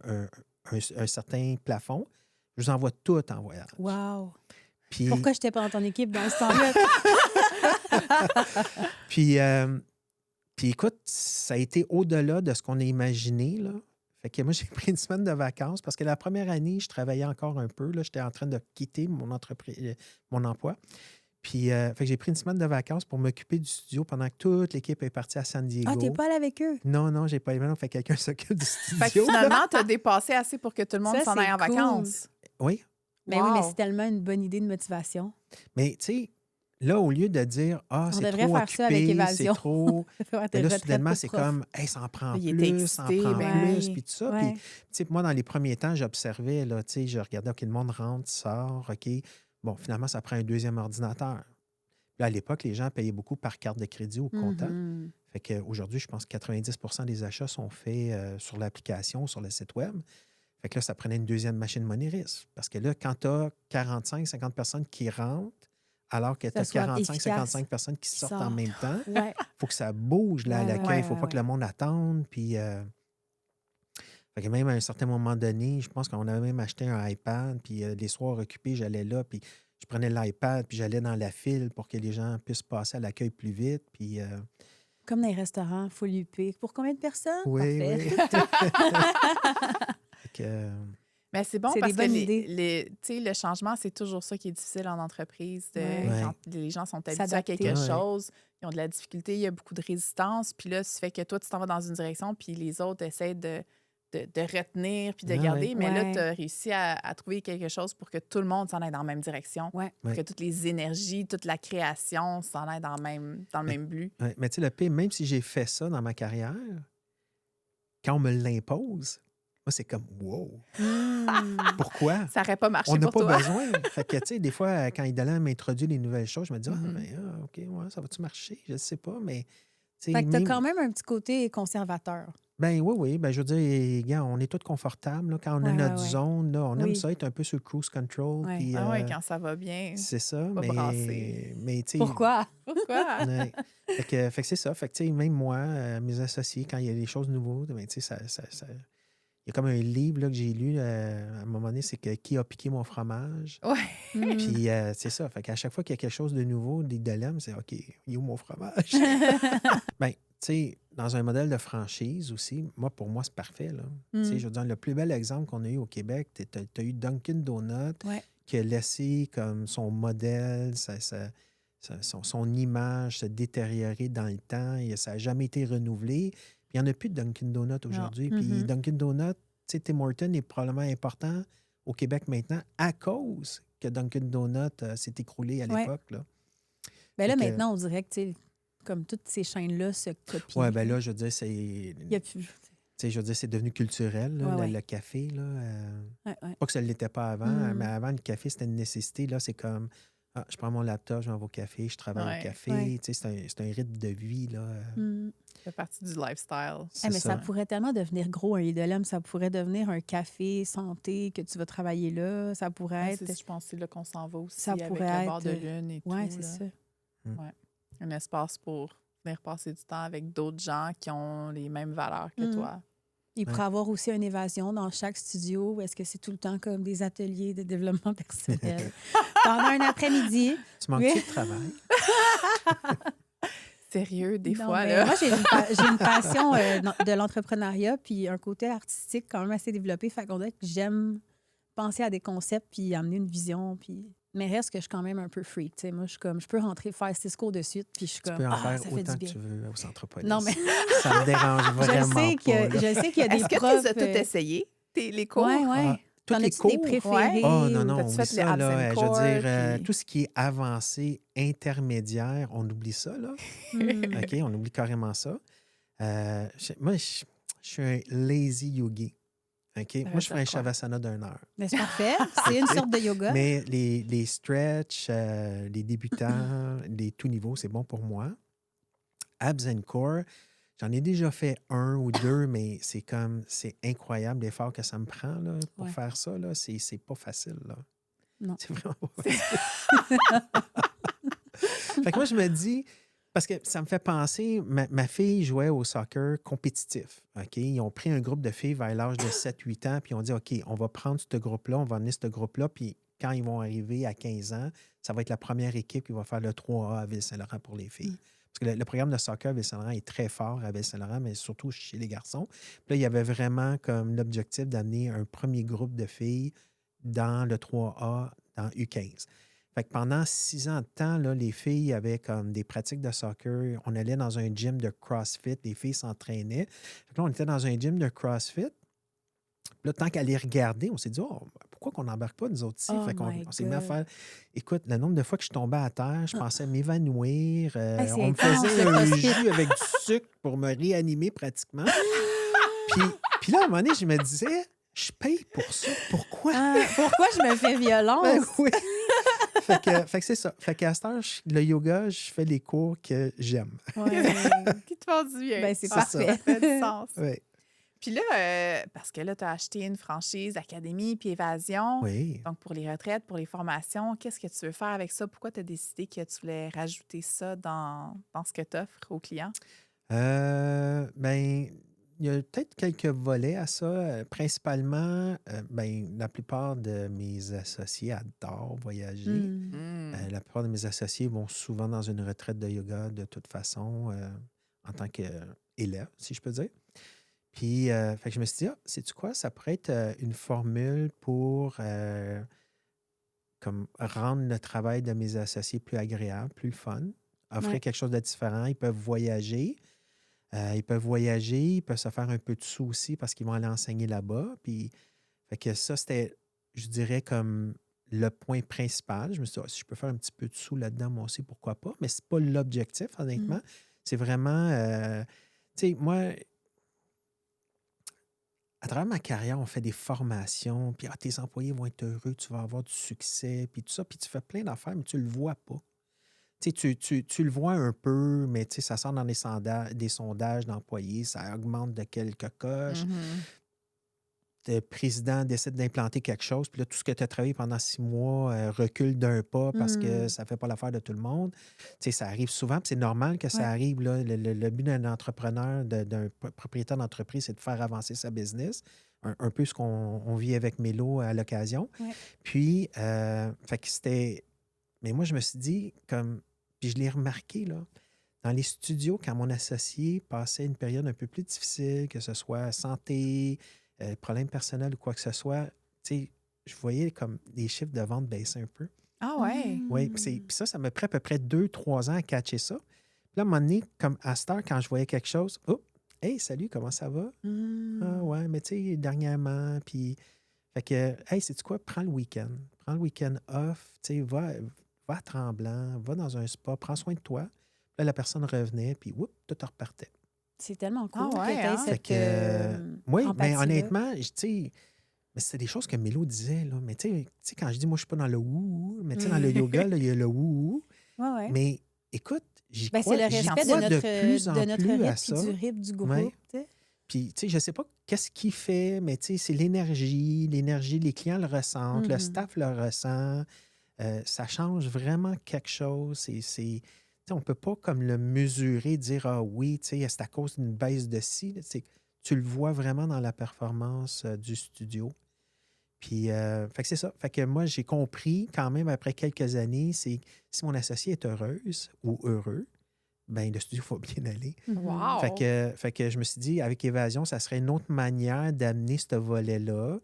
[SPEAKER 3] un certain plafond, je vous envoie tout en voyage.
[SPEAKER 2] Wow!
[SPEAKER 3] Puis,
[SPEAKER 2] pourquoi je n'étais pas dans ton équipe dans ce temps-là?
[SPEAKER 3] puis écoute, ça a été au-delà de ce qu'on a imaginé, là. Fait que moi, j'ai pris une semaine de vacances parce que la première année, je travaillais encore un peu. Là, j'étais en train de quitter mon emploi. Puis, fait que j'ai pris une semaine de vacances pour m'occuper du studio pendant que toute l'équipe est partie à San Diego.
[SPEAKER 2] Ah, t'es pas allé avec eux?
[SPEAKER 3] Non, j'ai pas aimé. Fait que quelqu'un s'occupe du studio.
[SPEAKER 1] Fait que finalement, tu as dépassé assez pour que tout le monde
[SPEAKER 2] Ça,
[SPEAKER 1] s'en aille en
[SPEAKER 2] c'est cool.
[SPEAKER 1] vacances.
[SPEAKER 3] Oui.
[SPEAKER 2] Mais oui, mais c'est tellement une bonne idée de motivation.
[SPEAKER 3] Mais tu sais, là, au lieu de dire « Ah,
[SPEAKER 2] On
[SPEAKER 3] c'est
[SPEAKER 2] devrait
[SPEAKER 3] trop
[SPEAKER 2] faire
[SPEAKER 3] occupé,
[SPEAKER 2] ça avec
[SPEAKER 3] c'est
[SPEAKER 2] Évasion.
[SPEAKER 3] trop... »
[SPEAKER 2] Mais
[SPEAKER 3] Mais là, soudainement, c'est comme « Hey, ça en prend
[SPEAKER 1] Il était
[SPEAKER 3] plus, ça en
[SPEAKER 1] excité,
[SPEAKER 3] prend
[SPEAKER 1] ben
[SPEAKER 3] plus,
[SPEAKER 2] oui.
[SPEAKER 3] puis tout ça.
[SPEAKER 2] Ouais.
[SPEAKER 3] Puis, tu sais, moi, dans les premiers temps, j'observais, là, tu sais, je regardais, OK, le monde rentre, sort, OK. Bon, finalement, ça prend un deuxième ordinateur. Là, à l'époque, les gens payaient beaucoup par carte de crédit ou comptant. Fait qu'aujourd'hui, je pense que 90% des achats sont faits sur l'application, sur le site web. Fait que là, ça prenait une deuxième machine Moneris. Parce que là, quand tu as 45, 50 personnes qui rentrent alors que tu
[SPEAKER 2] Ça
[SPEAKER 3] as
[SPEAKER 2] soit
[SPEAKER 3] 45,
[SPEAKER 2] efficace.
[SPEAKER 3] 55 personnes qui
[SPEAKER 2] Qui
[SPEAKER 3] sortent en
[SPEAKER 2] sortent.
[SPEAKER 3] même temps.
[SPEAKER 2] Ouais.
[SPEAKER 3] Il faut que ça bouge là, à
[SPEAKER 2] Ouais, ouais,
[SPEAKER 3] l'accueil. Il
[SPEAKER 2] ouais,
[SPEAKER 3] faut
[SPEAKER 2] ouais,
[SPEAKER 3] pas que le
[SPEAKER 2] ouais.
[SPEAKER 3] monde attende. Puis, fait que même à un certain moment donné, je pense qu'on avait même acheté un iPad. Puis les soirs occupés, j'allais là. Puis je prenais l'iPad. Puis j'allais dans la file pour que les gens puissent passer à l'accueil plus vite. Puis
[SPEAKER 2] Comme dans les restaurants, full UP. Pour combien de personnes?
[SPEAKER 3] oui,
[SPEAKER 2] Parfait.
[SPEAKER 3] oui. Fait que,
[SPEAKER 1] Mais c'est bon
[SPEAKER 2] C'est
[SPEAKER 1] parce
[SPEAKER 2] des
[SPEAKER 1] que
[SPEAKER 2] bonnes idées.
[SPEAKER 1] tu sais, le changement, c'est toujours ça qui est difficile en entreprise.
[SPEAKER 2] Ouais.
[SPEAKER 3] Ouais.
[SPEAKER 1] Quand les gens sont habitués à
[SPEAKER 2] S'adapter.
[SPEAKER 1] quelque
[SPEAKER 3] Ouais.
[SPEAKER 1] chose, ils ont de la difficulté, il y a beaucoup de résistance. Puis là, ça fait que toi, tu t'en vas dans une direction, puis les autres essaient de retenir puis de
[SPEAKER 3] Ah
[SPEAKER 1] garder.
[SPEAKER 3] ouais.
[SPEAKER 1] Mais là,
[SPEAKER 2] Ouais.
[SPEAKER 1] tu as réussi à trouver quelque chose pour que tout le monde s'en aille dans la même direction.
[SPEAKER 2] Ouais.
[SPEAKER 1] Pour
[SPEAKER 3] Ouais.
[SPEAKER 1] que toutes les énergies, toute la création s'en aille dans le même but.
[SPEAKER 3] Ouais. Mais tu sais, le pire, même si j'ai fait ça dans ma carrière, quand on me l'impose, moi, c'est comme wow. Pourquoi?
[SPEAKER 1] Ça n'aurait pas marché
[SPEAKER 3] On n'a
[SPEAKER 1] pour
[SPEAKER 3] pas
[SPEAKER 1] toi.
[SPEAKER 3] besoin. Fait que, tu sais, des fois, quand Idolem m'introduit des nouvelles choses, je me dis,
[SPEAKER 1] Mhm.
[SPEAKER 3] OK, ouais, ça va-tu marcher? Je ne sais pas, mais. tu sais,
[SPEAKER 2] Fait que t'as
[SPEAKER 3] même-
[SPEAKER 2] quand même un petit côté conservateur.
[SPEAKER 3] Ben oui. Ben, je veux dire, gars, on est tous confortables. Là, quand on a
[SPEAKER 2] Ouais,
[SPEAKER 3] notre
[SPEAKER 2] ouais.
[SPEAKER 3] zone, là, on aime
[SPEAKER 2] Oui.
[SPEAKER 3] ça être un peu sur cruise control.
[SPEAKER 2] Ouais.
[SPEAKER 3] Puis,
[SPEAKER 1] Ah oui, quand ça va bien,
[SPEAKER 3] c'est ça,
[SPEAKER 1] pas brasser.
[SPEAKER 3] mais tu sais.
[SPEAKER 2] Pourquoi?
[SPEAKER 1] Pourquoi?
[SPEAKER 3] Ouais. Fait que c'est ça. Fait que, tu sais, même moi, mes associés, quand il y a des choses nouvelles, ben, tu sais, il y a comme un livre là, que j'ai lu à un moment donné, c'est que Qui a piqué mon fromage?
[SPEAKER 1] Ouais.
[SPEAKER 2] Mm.
[SPEAKER 3] Puis c'est ça. Fait qu'à chaque fois qu'il y a quelque chose de nouveau, d'Idolem, c'est OK, il est où mon fromage? Ben, tu sais, dans un modèle de franchise aussi, pour moi, c'est parfait. Là. Tu sais, je veux dire, le plus bel exemple qu'on a eu au Québec, tu as eu Dunkin' Donuts
[SPEAKER 2] Ouais.
[SPEAKER 3] qui a laissé comme son modèle, son image se détériorer dans le temps. Ça n'a jamais été renouvelé. Puis il n'y en a plus de Dunkin' Donuts aujourd'hui. Puis
[SPEAKER 2] Mhm.
[SPEAKER 3] Dunkin' Donuts, tu sais, Tim Hortons est probablement important au Québec maintenant à cause que Dunkin' Donuts s'est écroulé à
[SPEAKER 2] Ouais.
[SPEAKER 3] l'époque. Là.
[SPEAKER 2] Ben là,
[SPEAKER 3] Fait que-
[SPEAKER 2] maintenant, on dirait que, tu sais, comme toutes ces chaînes-là se copient.
[SPEAKER 3] Ouais, ben là, je veux dire,
[SPEAKER 2] Il y a plus.
[SPEAKER 3] tu sais, je veux dire, c'est devenu culturel, là,
[SPEAKER 2] Ouais,
[SPEAKER 3] le
[SPEAKER 2] ouais.
[SPEAKER 3] café. Là,
[SPEAKER 2] Ouais, ouais.
[SPEAKER 3] pas que ça ne l'était pas avant,
[SPEAKER 2] Mm.
[SPEAKER 3] mais avant, le café, c'était une nécessité. Là, c'est comme, je prends mon laptop, je m'en vais au café, je travaille
[SPEAKER 1] Ouais.
[SPEAKER 3] au café.
[SPEAKER 2] Ouais.
[SPEAKER 3] Tu sais, c'est un rythme de vie. Là,
[SPEAKER 2] Mm.
[SPEAKER 1] Ça fait partie du lifestyle.
[SPEAKER 3] c'est
[SPEAKER 2] Mais ça pourrait tellement devenir gros, un Idolem. Ça pourrait devenir un café santé que tu vas travailler là. Ça pourrait
[SPEAKER 1] Ouais,
[SPEAKER 2] être...
[SPEAKER 1] je pense que c'est là qu'on s'en va aussi
[SPEAKER 2] Ça
[SPEAKER 1] avec
[SPEAKER 2] pourrait
[SPEAKER 1] le bord de
[SPEAKER 2] être-
[SPEAKER 1] lune et
[SPEAKER 2] Ouais,
[SPEAKER 1] tout.
[SPEAKER 2] c'est
[SPEAKER 1] là.
[SPEAKER 2] ça.
[SPEAKER 1] Un espace pour venir passer du temps avec d'autres gens qui ont les mêmes valeurs que
[SPEAKER 2] Mm.
[SPEAKER 1] toi.
[SPEAKER 2] Il pourrait y avoir aussi une évasion dans chaque studio. Est-ce que c'est tout le temps comme des ateliers de développement personnel? Pendant un après-midi.
[SPEAKER 3] Tu manques-tu de travail?
[SPEAKER 1] Sérieux, des
[SPEAKER 2] Non,
[SPEAKER 1] fois,
[SPEAKER 2] mais
[SPEAKER 1] là.
[SPEAKER 2] moi, j'ai une passion de l'entrepreneuriat puis un côté artistique quand même assez développé. Fait qu'on dirait que j'aime penser à des concepts puis amener une vision. Puis... Mais reste que je suis quand même un peu freak. T'sais. Moi, je suis comme, je peux rentrer faire Cisco de suite puis je suis
[SPEAKER 3] Tu
[SPEAKER 2] comme,
[SPEAKER 3] peux en
[SPEAKER 2] ça
[SPEAKER 3] faire
[SPEAKER 2] fait
[SPEAKER 3] autant
[SPEAKER 2] du
[SPEAKER 3] que
[SPEAKER 2] bien.
[SPEAKER 3] tu veux au Centropolis.
[SPEAKER 2] Non, mais
[SPEAKER 3] Ça me dérange vraiment pas. Là.
[SPEAKER 2] je sais qu'il y a des
[SPEAKER 1] Est-ce que tu
[SPEAKER 2] profs...
[SPEAKER 1] les as toutes essayées, les cours?
[SPEAKER 2] Ouais.
[SPEAKER 3] Ah, tous
[SPEAKER 2] T'en
[SPEAKER 3] les
[SPEAKER 2] as-tu des
[SPEAKER 3] cours?
[SPEAKER 2] préférés?
[SPEAKER 3] Oh non, non,
[SPEAKER 1] T'as-tu
[SPEAKER 3] oublie
[SPEAKER 1] fait les
[SPEAKER 3] ça, là.
[SPEAKER 1] abs and
[SPEAKER 3] Je veux dire,
[SPEAKER 1] core, puis-
[SPEAKER 3] tout ce qui est avancé, intermédiaire, on oublie ça, là.
[SPEAKER 2] Hmm.
[SPEAKER 3] OK, on oublie carrément ça. Moi, je suis un lazy yogi. OK? Moi, je ferais un shavasana d'1 heure.
[SPEAKER 2] Mais c'est parfait. C'est une sorte de yoga.
[SPEAKER 3] Mais les stretch, les débutants, les tout niveaux, c'est bon pour moi. Abs and core, j'en ai déjà fait 1 ou 2, mais c'est incroyable l'effort que ça me prend là, pour
[SPEAKER 2] Ouais.
[SPEAKER 3] faire ça. Là. C'est pas facile. Là.
[SPEAKER 2] Non.
[SPEAKER 3] C'est vraiment pas facile. Fait que moi, je me dis, parce que ça me fait penser, ma fille jouait au soccer compétitif. OK? Ils ont pris un groupe de filles vers l'âge de 7-8 ans, puis ils ont dit, OK, on va prendre ce groupe-là, on va amener ce groupe-là, puis quand ils vont arriver à 15 ans, ça va être la première équipe qui va faire le 3A à Ville-Saint-Laurent pour les filles. Parce que le programme de soccer à Ville-Saint-Laurent est très fort à Ville-Saint-Laurent, mais surtout chez les garçons. Puis là, il y avait vraiment comme l'objectif d'amener un premier groupe de filles dans le 3A, dans U15. Fait que pendant 6 ans de temps, là, les filles avaient comme des pratiques de soccer. On allait dans un gym de CrossFit, les filles s'entraînaient. Fait que là, on était dans un gym de CrossFit. Puis là, tant qu'à les regarder, on s'est dit, pourquoi qu'on n'embarque pas nous autres ici?
[SPEAKER 2] Oh
[SPEAKER 3] Fait qu'on
[SPEAKER 2] my
[SPEAKER 3] on s'est mis à
[SPEAKER 2] God.
[SPEAKER 3] faire. Écoute, le nombre de fois que je tombais à terre, je pensais m'évanouir.
[SPEAKER 2] c'est
[SPEAKER 3] On me
[SPEAKER 2] intense,
[SPEAKER 3] faisait
[SPEAKER 2] le
[SPEAKER 3] un
[SPEAKER 2] CrossFit.
[SPEAKER 3] jus avec du sucre pour me réanimer pratiquement. Puis là, à un moment donné, je me disais, je paye pour ça. Pourquoi?
[SPEAKER 2] Ah, pourquoi je me fais violence?
[SPEAKER 3] Ben oui. fait que c'est ça. Fait qu'à cette heure, le yoga, je fais les cours que j'aime.
[SPEAKER 2] Ouais.
[SPEAKER 1] Qui te font du bien.
[SPEAKER 2] Ben, c'est
[SPEAKER 1] Ah,
[SPEAKER 2] parfait.
[SPEAKER 1] Ça fait du sens.
[SPEAKER 3] Oui.
[SPEAKER 1] Puis là, parce que là, tu as acheté une franchise Académie puis Évasion.
[SPEAKER 3] Oui.
[SPEAKER 1] Donc, pour les retraites, pour les formations, qu'est-ce que tu veux faire avec ça? Pourquoi tu as décidé que tu voulais rajouter ça dans ce que tu offres aux clients?
[SPEAKER 3] Ben, il y a peut-être quelques volets à ça. Principalement, ben, la plupart de mes associés adorent voyager. La plupart de mes associés vont souvent dans une retraite de yoga de toute façon, en tant qu'élève, si je peux dire. Puis, fait que je me suis dit, sais-tu quoi, ça pourrait être une formule pour comme rendre le travail de mes associés plus agréable, plus le fun, offrir
[SPEAKER 2] Ouais.
[SPEAKER 3] quelque chose de différent. Ils peuvent voyager. Ils peuvent se faire un peu de sous aussi parce qu'ils vont aller enseigner là-bas. Puis, fait que ça, c'était, je dirais, comme le point principal. Je me suis dit, si je peux faire un petit peu de sous là-dedans, moi aussi, pourquoi pas? Mais c'est pas l'objectif, honnêtement. C'est vraiment, tu sais, moi, à travers ma carrière, on fait des formations, puis tes employés vont être heureux, tu vas avoir du succès, puis tout ça, puis tu fais plein d'affaires, mais tu le vois pas. Tu sais, tu le vois un peu, mais tu sais, ça sort dans des sondages d'employés, ça augmente de quelques coches. Le président décide d'implanter quelque chose, puis là, tout ce que tu as travaillé pendant 6 mois recule d'un pas parce que ça ne fait pas l'affaire de tout le monde. Tu sais, ça arrive souvent, puis c'est normal que ça
[SPEAKER 2] Ouais.
[SPEAKER 3] arrive. Là. Le but d'un entrepreneur, d'un propriétaire d'entreprise, c'est de faire avancer sa business. Un peu ce qu'on vit avec Mélo à l'occasion.
[SPEAKER 2] Ouais.
[SPEAKER 3] Puis, fait que c'était... Mais moi, je me suis dit, comme... Puis je l'ai remarqué, là, dans les studios, quand mon associé passait une période un peu plus difficile, que ce soit santé, problème personnel ou quoi que ce soit, tu sais, je voyais comme les chiffres de vente baisser un peu.
[SPEAKER 1] Ah ouais?
[SPEAKER 3] Oui, puis ça m'a pris à peu près 2-3 ans à catcher ça. Puis là, à un moment donné, comme à cette heure, quand je voyais quelque chose, oh, hey, salut, comment ça va? Ah ouais, mais tu sais, dernièrement, puis... Fait que, hey, sais-tu quoi? Prends le week-end. Prends le week-end off, tu sais, va à Tremblant, va dans un spa, prends soin de toi. Là, la personne revenait, puis whoop, tout repartait.
[SPEAKER 2] C'est tellement
[SPEAKER 1] Ah
[SPEAKER 2] cool
[SPEAKER 1] ouais,
[SPEAKER 2] que tu
[SPEAKER 1] hein?
[SPEAKER 2] aies
[SPEAKER 3] Fait
[SPEAKER 2] cette
[SPEAKER 3] que, oui, mais
[SPEAKER 2] empathie-là.
[SPEAKER 3] honnêtement, tu sais, mais c'est des choses que Mélo disait, là. Mais tu sais, quand je dis, moi, je suis pas dans le wou, mais tu sais, dans le yoga, là, il y a le wou.
[SPEAKER 2] Ouais.
[SPEAKER 3] Mais écoute, j'y
[SPEAKER 2] Ben, c'est
[SPEAKER 3] crois,
[SPEAKER 2] le
[SPEAKER 3] j'y
[SPEAKER 2] respect
[SPEAKER 3] crois
[SPEAKER 2] de
[SPEAKER 3] plus en
[SPEAKER 2] notre
[SPEAKER 3] plus à
[SPEAKER 2] rythme
[SPEAKER 3] ça.
[SPEAKER 2] puis du rythme du groupe.
[SPEAKER 3] Ouais.
[SPEAKER 2] Tu sais.
[SPEAKER 3] Puis, tu sais, je sais pas qu'est-ce qu'il fait, mais tu sais, c'est l'énergie, les clients le ressentent, le staff le ressent. Ça change vraiment quelque chose. Tu sais, on ne peut pas comme le mesurer, dire ah oui, tu sais, c'est à cause d'une baisse de ci. Là, tu le vois vraiment dans la performance du studio. Puis, fait que c'est ça. Fait que moi, j'ai compris quand même après quelques années, c'est si mon associé est heureuse ou heureux, ben le studio va bien aller.
[SPEAKER 1] Wow!
[SPEAKER 3] Fait que je me suis dit, avec Évasion, ça serait une autre manière d'amener ce volet-là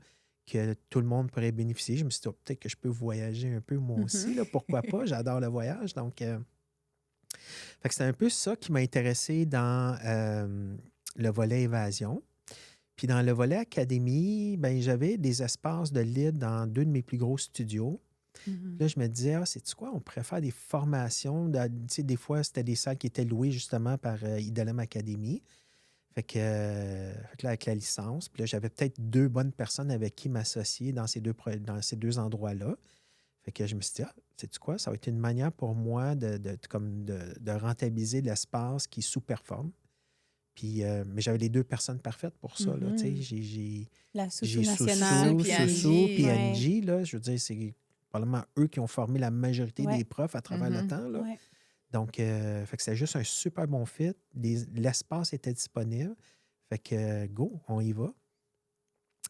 [SPEAKER 3] que tout le monde pourrait bénéficier. Je me suis dit, peut-être que je peux voyager un peu moi aussi. Là, pourquoi pas? J'adore le voyage. Donc, fait que c'est un peu ça qui m'a intéressé dans le volet Évasion. Puis dans le volet Académie, ben, j'avais des espaces de libre dans 2 de mes plus gros studios. Là, je me disais, sais-tu quoi, on pourrait faire des formations. Tu sais, des fois, c'était des salles qui étaient louées justement par Idolem Academy. Fait que là, avec la licence, puis là, j'avais peut-être 2 bonnes personnes avec qui m'associer dans ces deux endroits-là. Fait que je me suis dit, sais-tu quoi, ça va être une manière pour moi de rentabiliser l'espace qui sous-performe. Puis, mais j'avais les 2 personnes parfaites pour ça. Là, tu sais, j'ai
[SPEAKER 2] La
[SPEAKER 3] Soussou,
[SPEAKER 2] nationale.
[SPEAKER 1] puis
[SPEAKER 3] puis
[SPEAKER 1] Angie.
[SPEAKER 3] Angie, là, je veux dire, c'est probablement eux qui ont formé la majorité
[SPEAKER 2] Ouais.
[SPEAKER 3] des profs à travers le temps. Là.
[SPEAKER 2] Ouais.
[SPEAKER 3] Donc, fait que c'était juste un super bon fit. L'espace était disponible. Fait que, go, on y va.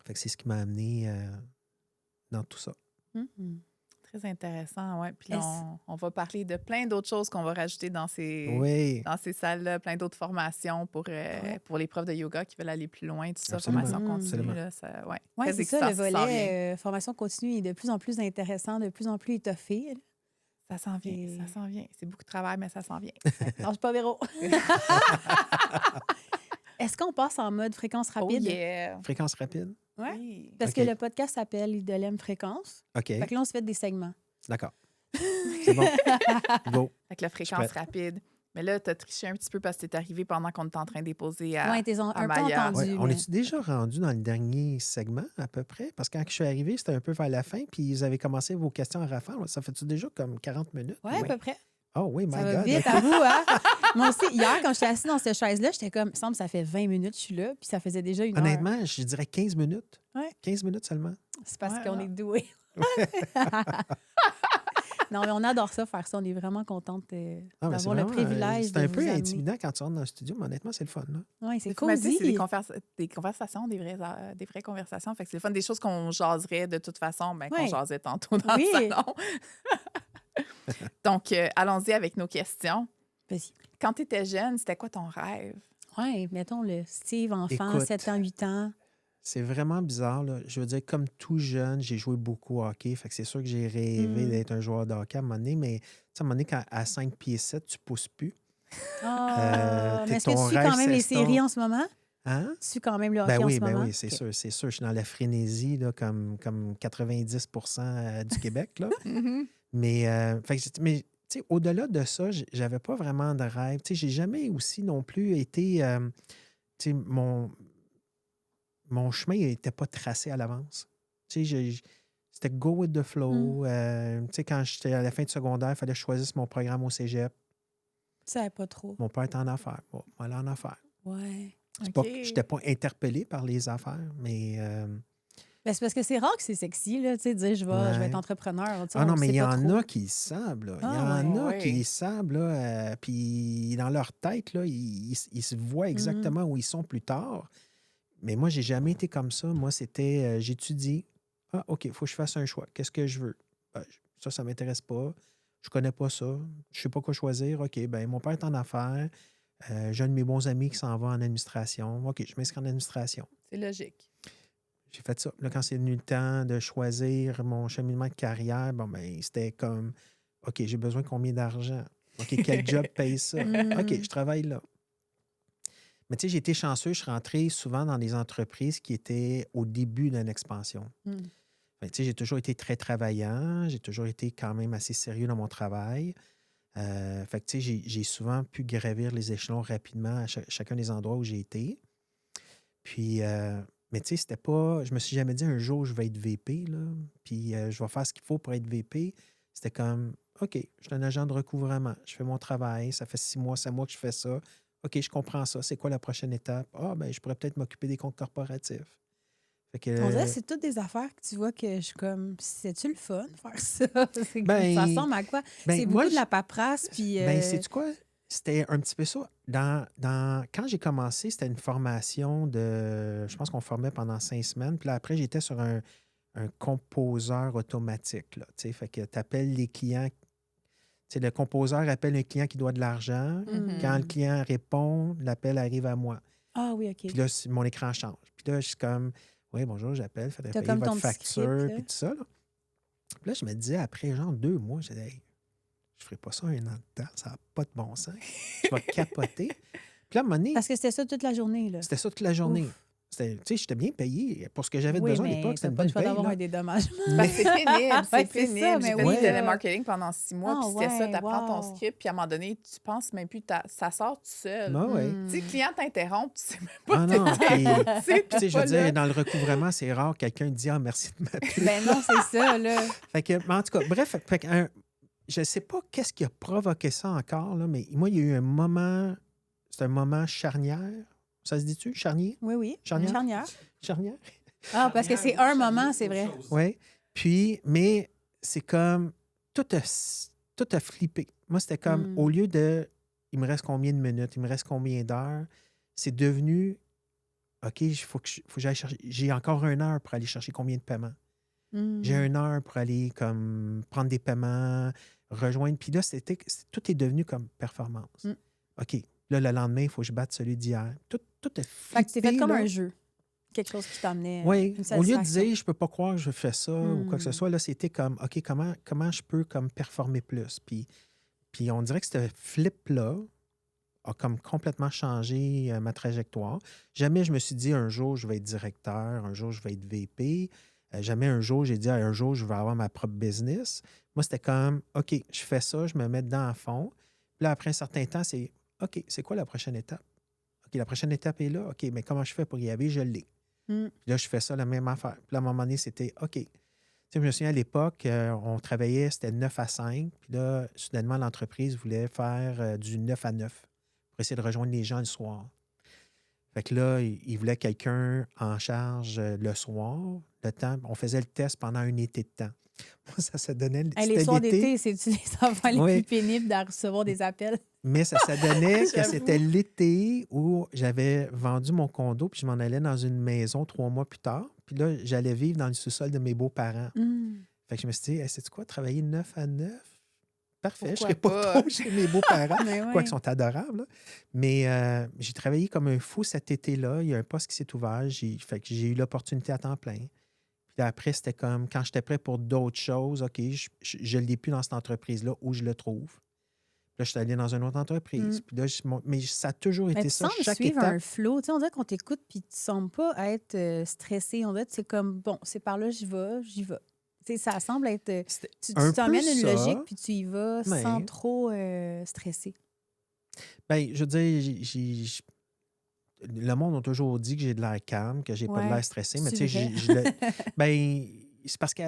[SPEAKER 3] Fait que c'est ce qui m'a amené dans tout ça.
[SPEAKER 1] Très intéressant, oui. Puis là, on va parler de plein d'autres choses qu'on va rajouter dans ces salles-là, plein d'autres formations pour les profs de yoga qui veulent aller plus loin, tout ça,
[SPEAKER 3] Absolument.
[SPEAKER 1] formation continue.
[SPEAKER 3] Absolument.
[SPEAKER 1] Là, ça,
[SPEAKER 2] Oui,
[SPEAKER 1] très
[SPEAKER 2] c'est ça,
[SPEAKER 1] excitant,
[SPEAKER 2] le
[SPEAKER 1] ça s'en vient.
[SPEAKER 2] volet formation continue est de plus en plus intéressant, de plus en plus étoffé.
[SPEAKER 1] Ça s'en vient, ça s'en vient. C'est beaucoup de travail, mais ça s'en vient.
[SPEAKER 2] Lâche pas, Véro. Est-ce qu'on passe en mode fréquence rapide?
[SPEAKER 1] Oh yeah!
[SPEAKER 3] Fréquence rapide?
[SPEAKER 2] Ouais.
[SPEAKER 1] Oui.
[SPEAKER 2] Parce
[SPEAKER 3] OK.
[SPEAKER 2] que le podcast s'appelle Idolem Fréquence.
[SPEAKER 3] OK,
[SPEAKER 2] Fait que là, on se fait des segments.
[SPEAKER 3] d'accord. C'est bon. Go.
[SPEAKER 1] Avec la fréquence
[SPEAKER 3] prête.
[SPEAKER 1] rapide. Mais là, tu as triché un petit peu parce que t'es arrivé pendant qu'on était en train de déposer à,
[SPEAKER 2] Oui, t'es un peu
[SPEAKER 1] Maya.
[SPEAKER 2] entendu.
[SPEAKER 3] Ouais, on
[SPEAKER 2] mais-
[SPEAKER 3] est déjà rendu dans le dernier segment, à peu près? Parce que quand je suis arrivé, c'était un peu vers la fin, puis ils avaient commencé vos questions à rafale. Ça fait-tu déjà comme 40 minutes?
[SPEAKER 2] Ouais, à peu près.
[SPEAKER 3] Oh oui, my
[SPEAKER 2] Ça va
[SPEAKER 3] God.
[SPEAKER 2] vite,
[SPEAKER 3] OK.
[SPEAKER 2] à vous, hein? Moi aussi, hier, quand j'étais assise dans cette chaise-là, j'étais comme, il me semble que ça fait 20 minutes que je suis là, puis ça faisait déjà 1 heure.
[SPEAKER 3] Honnêtement, je dirais 15 minutes.
[SPEAKER 2] Ouais.
[SPEAKER 3] 15 minutes seulement.
[SPEAKER 2] C'est parce
[SPEAKER 1] Ouais,
[SPEAKER 2] qu'on
[SPEAKER 1] ouais.
[SPEAKER 2] est doués. Non, mais on adore ça, faire ça. On est vraiment contente
[SPEAKER 3] Ah, mais
[SPEAKER 2] d'avoir le privilège
[SPEAKER 3] c'est
[SPEAKER 2] de
[SPEAKER 3] un
[SPEAKER 2] vous
[SPEAKER 3] peu
[SPEAKER 2] amener.
[SPEAKER 3] intimidant quand tu rentres dans le studio, mais honnêtement, c'est le fun. Là.
[SPEAKER 2] Oui, c'est
[SPEAKER 1] Mais tu sais,
[SPEAKER 2] cosy.
[SPEAKER 1] c'est des conversations, des vraies conversations. Fait que c'est le fun, des choses qu'on jaserait de toute façon, ben, qu'on
[SPEAKER 2] Ouais.
[SPEAKER 1] jasait tantôt dans
[SPEAKER 2] Oui.
[SPEAKER 1] le salon. Donc, allons-y avec nos questions.
[SPEAKER 2] Vas-y.
[SPEAKER 1] Quand tu étais jeune, c'était quoi ton rêve?
[SPEAKER 2] Oui, mettons le Steve, enfant,
[SPEAKER 3] Écoute,
[SPEAKER 2] 7 ans, 8 ans.
[SPEAKER 3] C'est vraiment bizarre. Là. Je veux dire, comme tout jeune, j'ai joué beaucoup au hockey. Fait que c'est sûr que j'ai rêvé d'être un joueur de hockey à un moment donné, mais tu sais, à un moment donné, à 5 pieds 7, tu pousses plus.
[SPEAKER 2] Ah, mais est-ce que
[SPEAKER 3] ton
[SPEAKER 2] tu suis
[SPEAKER 3] rêve
[SPEAKER 2] quand même les
[SPEAKER 3] s'estompe.
[SPEAKER 2] séries en ce moment?
[SPEAKER 3] Hein?
[SPEAKER 2] Tu suis quand même le hockey en ce moment?
[SPEAKER 3] Oui, c'est
[SPEAKER 2] OK.
[SPEAKER 3] sûr, c'est sûr. Je suis dans la frénésie, là, comme 90 du Québec. Là. Mais, mais tu sais, au-delà de ça, j'avais pas vraiment de rêve. Tu sais, j'ai jamais aussi non plus été... tu sais, mon chemin n'était pas tracé à l'avance. Tu sais, c'était go with the flow. Tu sais, quand j'étais à la fin du secondaire, il fallait que je choisisse mon programme au cégep.
[SPEAKER 2] Tu savais pas trop.
[SPEAKER 3] Mon père était en affaires. Bon, moi, aller en affaires.
[SPEAKER 2] Ouais.
[SPEAKER 1] OK.
[SPEAKER 3] Je n'étais pas interpellé par les affaires, mais...
[SPEAKER 2] Ben, c'est parce que c'est rare que c'est sexy, là, tu sais, de dire je vais
[SPEAKER 3] Ouais.
[SPEAKER 2] être entrepreneur. Tu sais,
[SPEAKER 3] Ah
[SPEAKER 2] on
[SPEAKER 3] non,
[SPEAKER 2] le
[SPEAKER 3] mais
[SPEAKER 2] sait
[SPEAKER 3] il y
[SPEAKER 2] pas
[SPEAKER 3] en
[SPEAKER 2] trop.
[SPEAKER 3] a qui le savent, là. Il y
[SPEAKER 2] Ah,
[SPEAKER 3] en a
[SPEAKER 1] ouais.
[SPEAKER 3] qui le savent, là. Puis dans leur tête, là, ils se voient exactement où ils sont plus tard. Mais moi, j'ai jamais été comme ça. Moi, c'était, j'étudie. Ah, OK, il faut que je fasse un choix. Qu'est-ce que je veux? Ben, ça ne m'intéresse pas. Je connais pas ça. Je sais pas quoi choisir. OK, ben mon père est en affaires. J'ai un de mes bons amis qui s'en va en administration. OK, je m'inscris en administration.
[SPEAKER 1] C'est logique.
[SPEAKER 3] J'ai fait ça. Là, quand c'est venu le temps de choisir mon cheminement de carrière, bon, ben, c'était comme, OK, j'ai besoin de combien d'argent? OK, quel job paye ça? OK, je travaille là. Mais tu sais, j'ai été chanceux. Je suis rentré souvent dans des entreprises qui étaient au début d'une expansion. Tu sais, j'ai toujours été très travaillant. J'ai toujours été quand même assez sérieux dans mon travail. Fait que tu sais, j'ai souvent pu gravir les échelons rapidement à chacun des endroits où j'ai été. Puis... mais tu sais, c'était pas... Je me suis jamais dit un jour, je vais être VP, là, puis je vais faire ce qu'il faut pour être VP. C'était comme, OK, je suis un agent de recouvrement. Je fais mon travail. Ça fait 6 mois, 7 mois que je fais ça. OK, je comprends ça. C'est quoi la prochaine étape? Ah, ben je pourrais peut-être m'occuper des comptes corporatifs. Fait que,
[SPEAKER 2] On dirait que c'est toutes des affaires que tu vois que je suis comme, c'est-tu le fun de faire ça?
[SPEAKER 3] Ben,
[SPEAKER 2] Ça ressemble à quoi?
[SPEAKER 3] ben,
[SPEAKER 2] C'est
[SPEAKER 3] moi,
[SPEAKER 2] beaucoup de la paperasse, puis...
[SPEAKER 3] Ben, sais-tu quoi? C'était un petit peu ça. Quand j'ai commencé, c'était une formation de... Je pense qu'on formait pendant 5 semaines. Puis là, après, j'étais sur un composeur automatique. Là, tu sais, fait que tu appelles les clients. Tu sais, le composeur appelle un client qui doit de l'argent. Quand le client répond, l'appel arrive à moi.
[SPEAKER 2] Ah oui, OK.
[SPEAKER 3] Puis là, mon écran change. Puis là, je suis comme, oui, bonjour, j'appelle, faudrait payer
[SPEAKER 2] comme
[SPEAKER 3] votre
[SPEAKER 2] ton petit
[SPEAKER 3] facture,
[SPEAKER 2] script, là.
[SPEAKER 3] puis tout ça. Là. Puis là, je me disais, après genre 2 mois, je disais, hey, je ferai pas ça 1 an de temps, ça n'a pas de bon sens. Je vais capoter. Puis là, à un moment donné,
[SPEAKER 2] Parce que c'était ça toute la journée, là.
[SPEAKER 3] c'était ça toute la journée.
[SPEAKER 2] Ouf.
[SPEAKER 3] Tu sais, j'étais bien payé pour ce que j'avais
[SPEAKER 2] Oui,
[SPEAKER 3] besoin à
[SPEAKER 2] mais
[SPEAKER 3] l'époque. C'était
[SPEAKER 2] t'as
[SPEAKER 3] une
[SPEAKER 2] pas le
[SPEAKER 3] bonne
[SPEAKER 2] choix
[SPEAKER 3] paye.
[SPEAKER 2] d'avoir
[SPEAKER 3] Là.
[SPEAKER 2] un dédommagement.
[SPEAKER 1] Ben, c'est pénible,
[SPEAKER 2] Ouais,
[SPEAKER 1] c'est
[SPEAKER 2] c'est ça,
[SPEAKER 1] pénible.
[SPEAKER 2] mais
[SPEAKER 1] J'ai fait
[SPEAKER 2] oui.
[SPEAKER 1] du télémarketing pendant 6 mois,
[SPEAKER 2] Ah,
[SPEAKER 1] puis c'était ça,
[SPEAKER 2] ouais,
[SPEAKER 1] t'apprends ton
[SPEAKER 2] wow.
[SPEAKER 1] script, puis à un moment donné, tu penses même plus, ça sort tout seul.
[SPEAKER 3] Ben ouais.
[SPEAKER 1] Tu sais, le client t'interrompt, tu sais même pas.
[SPEAKER 3] Ah non, puis,
[SPEAKER 1] Tu sais,
[SPEAKER 3] tu sais, je
[SPEAKER 1] pas
[SPEAKER 3] veux dire,
[SPEAKER 1] là.
[SPEAKER 3] dans le recouvrement, c'est rare que quelqu'un dit « Ah, merci de m'appeler. »
[SPEAKER 2] Ben non, c'est ça, là.
[SPEAKER 3] Fait que, mais en tout cas, bref, je ne sais pas qu'est-ce qui a provoqué ça encore, là, mais moi, il y a eu un moment, c'est un moment charnière. Ça se dit-tu? Charnier?
[SPEAKER 2] Oui, oui.
[SPEAKER 3] Charnière?
[SPEAKER 2] Charnière.
[SPEAKER 3] Charnière?
[SPEAKER 2] Ah, parce que c'est un moment, c'est vrai.
[SPEAKER 3] Oui. Puis, mais c'est comme, tout a flippé. Moi, c'était comme, au lieu de, il me reste combien de minutes, il me reste combien d'heures, c'est devenu, OK, il faut que j'aille chercher, j'ai encore 1 heure pour aller chercher combien de paiements. J'ai 1 heure pour aller comme prendre des paiements, rejoindre. Puis là, tout est devenu comme performance. OK, là, le lendemain, il faut que je batte celui d'hier. Tout est flippé.
[SPEAKER 2] Fait que c'est fait comme
[SPEAKER 3] là.
[SPEAKER 2] un jeu. Quelque chose qui t'amenait
[SPEAKER 3] Oui,
[SPEAKER 2] une
[SPEAKER 3] au lieu de
[SPEAKER 2] satisfaction.
[SPEAKER 3] dire je peux pas croire que je fais ça ou quoi que ce soit, là, c'était comme OK, comment je peux comme performer plus? Puis on dirait que ce flip-là a comme complètement changé ma trajectoire. Jamais je me suis dit un jour je vais être directeur, un jour je vais être VP. Jamais un jour j'ai dit un jour je vais avoir ma propre business. Moi, c'était comme OK, je fais ça, je me mets dedans à fond. Puis là, après un certain temps, c'est OK, c'est quoi la prochaine étape? OK, la prochaine étape est là. OK, mais comment je fais pour y aller? Je l'ai. Puis là, je fais ça, la même affaire. Puis là, à un moment donné, c'était OK. Tu sais, je me souviens à l'époque, on travaillait, c'était 9 à 5. Puis là, soudainement, l'entreprise voulait faire du 9 à 9 pour essayer de rejoindre les gens le soir. Fait que là, il voulait quelqu'un en charge le soir. Le temps, on faisait le test pendant un été de temps. Moi, ça donnait.
[SPEAKER 2] Hey, les
[SPEAKER 3] C'était
[SPEAKER 2] soirs
[SPEAKER 3] l'été.
[SPEAKER 2] d'été, c'est-tu les enfants les
[SPEAKER 3] Oui.
[SPEAKER 2] plus pénibles à recevoir des appels?
[SPEAKER 3] Mais ça donnait que
[SPEAKER 1] J'avoue.
[SPEAKER 3] c'était l'été où j'avais vendu mon condo, puis je m'en allais dans une maison 3 mois plus tard. Puis là, j'allais vivre dans le sous-sol de mes beaux-parents. Fait que je me suis dit, hey, sais-tu quoi, travailler 9 à 9? Parfait, je
[SPEAKER 1] Pourquoi
[SPEAKER 3] serais pas
[SPEAKER 1] pas?
[SPEAKER 3] trop chez mes beaux-parents,
[SPEAKER 2] Mais
[SPEAKER 3] quoi
[SPEAKER 2] ouais.
[SPEAKER 3] qu'ils sont adorables. Là. Mais j'ai travaillé comme un fou cet été-là. Il y a un poste qui s'est ouvert. Fait que j'ai eu l'opportunité à temps plein. Puis là, après, c'était comme quand j'étais prêt pour d'autres choses, OK, je ne l'ai plus dans cette entreprise-là où je le trouve. Puis là, je suis allé dans une autre entreprise. Puis là, mais ça a toujours
[SPEAKER 2] Mais
[SPEAKER 3] été
[SPEAKER 2] tu
[SPEAKER 3] ça.
[SPEAKER 2] sembles
[SPEAKER 3] Chaque
[SPEAKER 2] suivre
[SPEAKER 3] étape.
[SPEAKER 2] un flow. Tu sais, on dirait qu'on t'écoute puis tu ne sembles pas être stressé. On dirait que c'est comme, bon, c'est par là, j'y vais. Tu sais, ça semble être...
[SPEAKER 3] C'était
[SPEAKER 2] Tu
[SPEAKER 3] un peu
[SPEAKER 2] t'emmènes une
[SPEAKER 3] ça,
[SPEAKER 2] logique puis tu y vas sans
[SPEAKER 3] mais
[SPEAKER 2] trop stresser.
[SPEAKER 3] ben, je veux dire, le monde a toujours dit que j'ai de l'air calme, que j'ai pas de
[SPEAKER 2] Ouais.
[SPEAKER 3] l'air stressé, mais tu
[SPEAKER 2] C'est
[SPEAKER 3] sais,
[SPEAKER 2] vrai.
[SPEAKER 3] ben, c'est parce que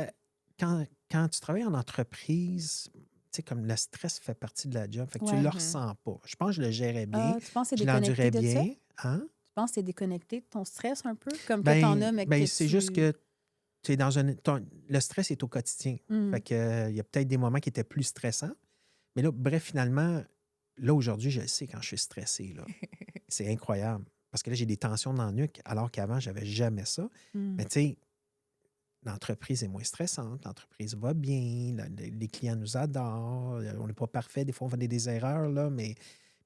[SPEAKER 3] quand tu travailles en entreprise, tu sais, comme le stress fait partie de la job, fait que tu
[SPEAKER 2] Ouais.
[SPEAKER 3] le ressens pas. Je pense que je le gérais bien,
[SPEAKER 2] Tu penses que
[SPEAKER 3] je
[SPEAKER 2] c'est déconnecté
[SPEAKER 3] l'endurais
[SPEAKER 2] de ça?
[SPEAKER 3] bien. Hein?
[SPEAKER 2] Tu penses que c'est déconnecté de ton stress un peu? Comme que t'en as, mais que
[SPEAKER 3] C'est juste
[SPEAKER 2] tu...
[SPEAKER 3] que tu es dans le stress est au quotidien. Fait que il y a peut-être des moments qui étaient plus stressants. Mais là, bref, finalement, là, aujourd'hui, je le sais quand je suis stressé. Là. C'est incroyable. Parce que là, j'ai des tensions dans la nuque, alors qu'avant, je n'avais jamais ça. Mais tu sais, l'entreprise est moins stressante, l'entreprise va bien, les clients nous adorent, on n'est pas parfait, des fois, on fait des erreurs, là, mais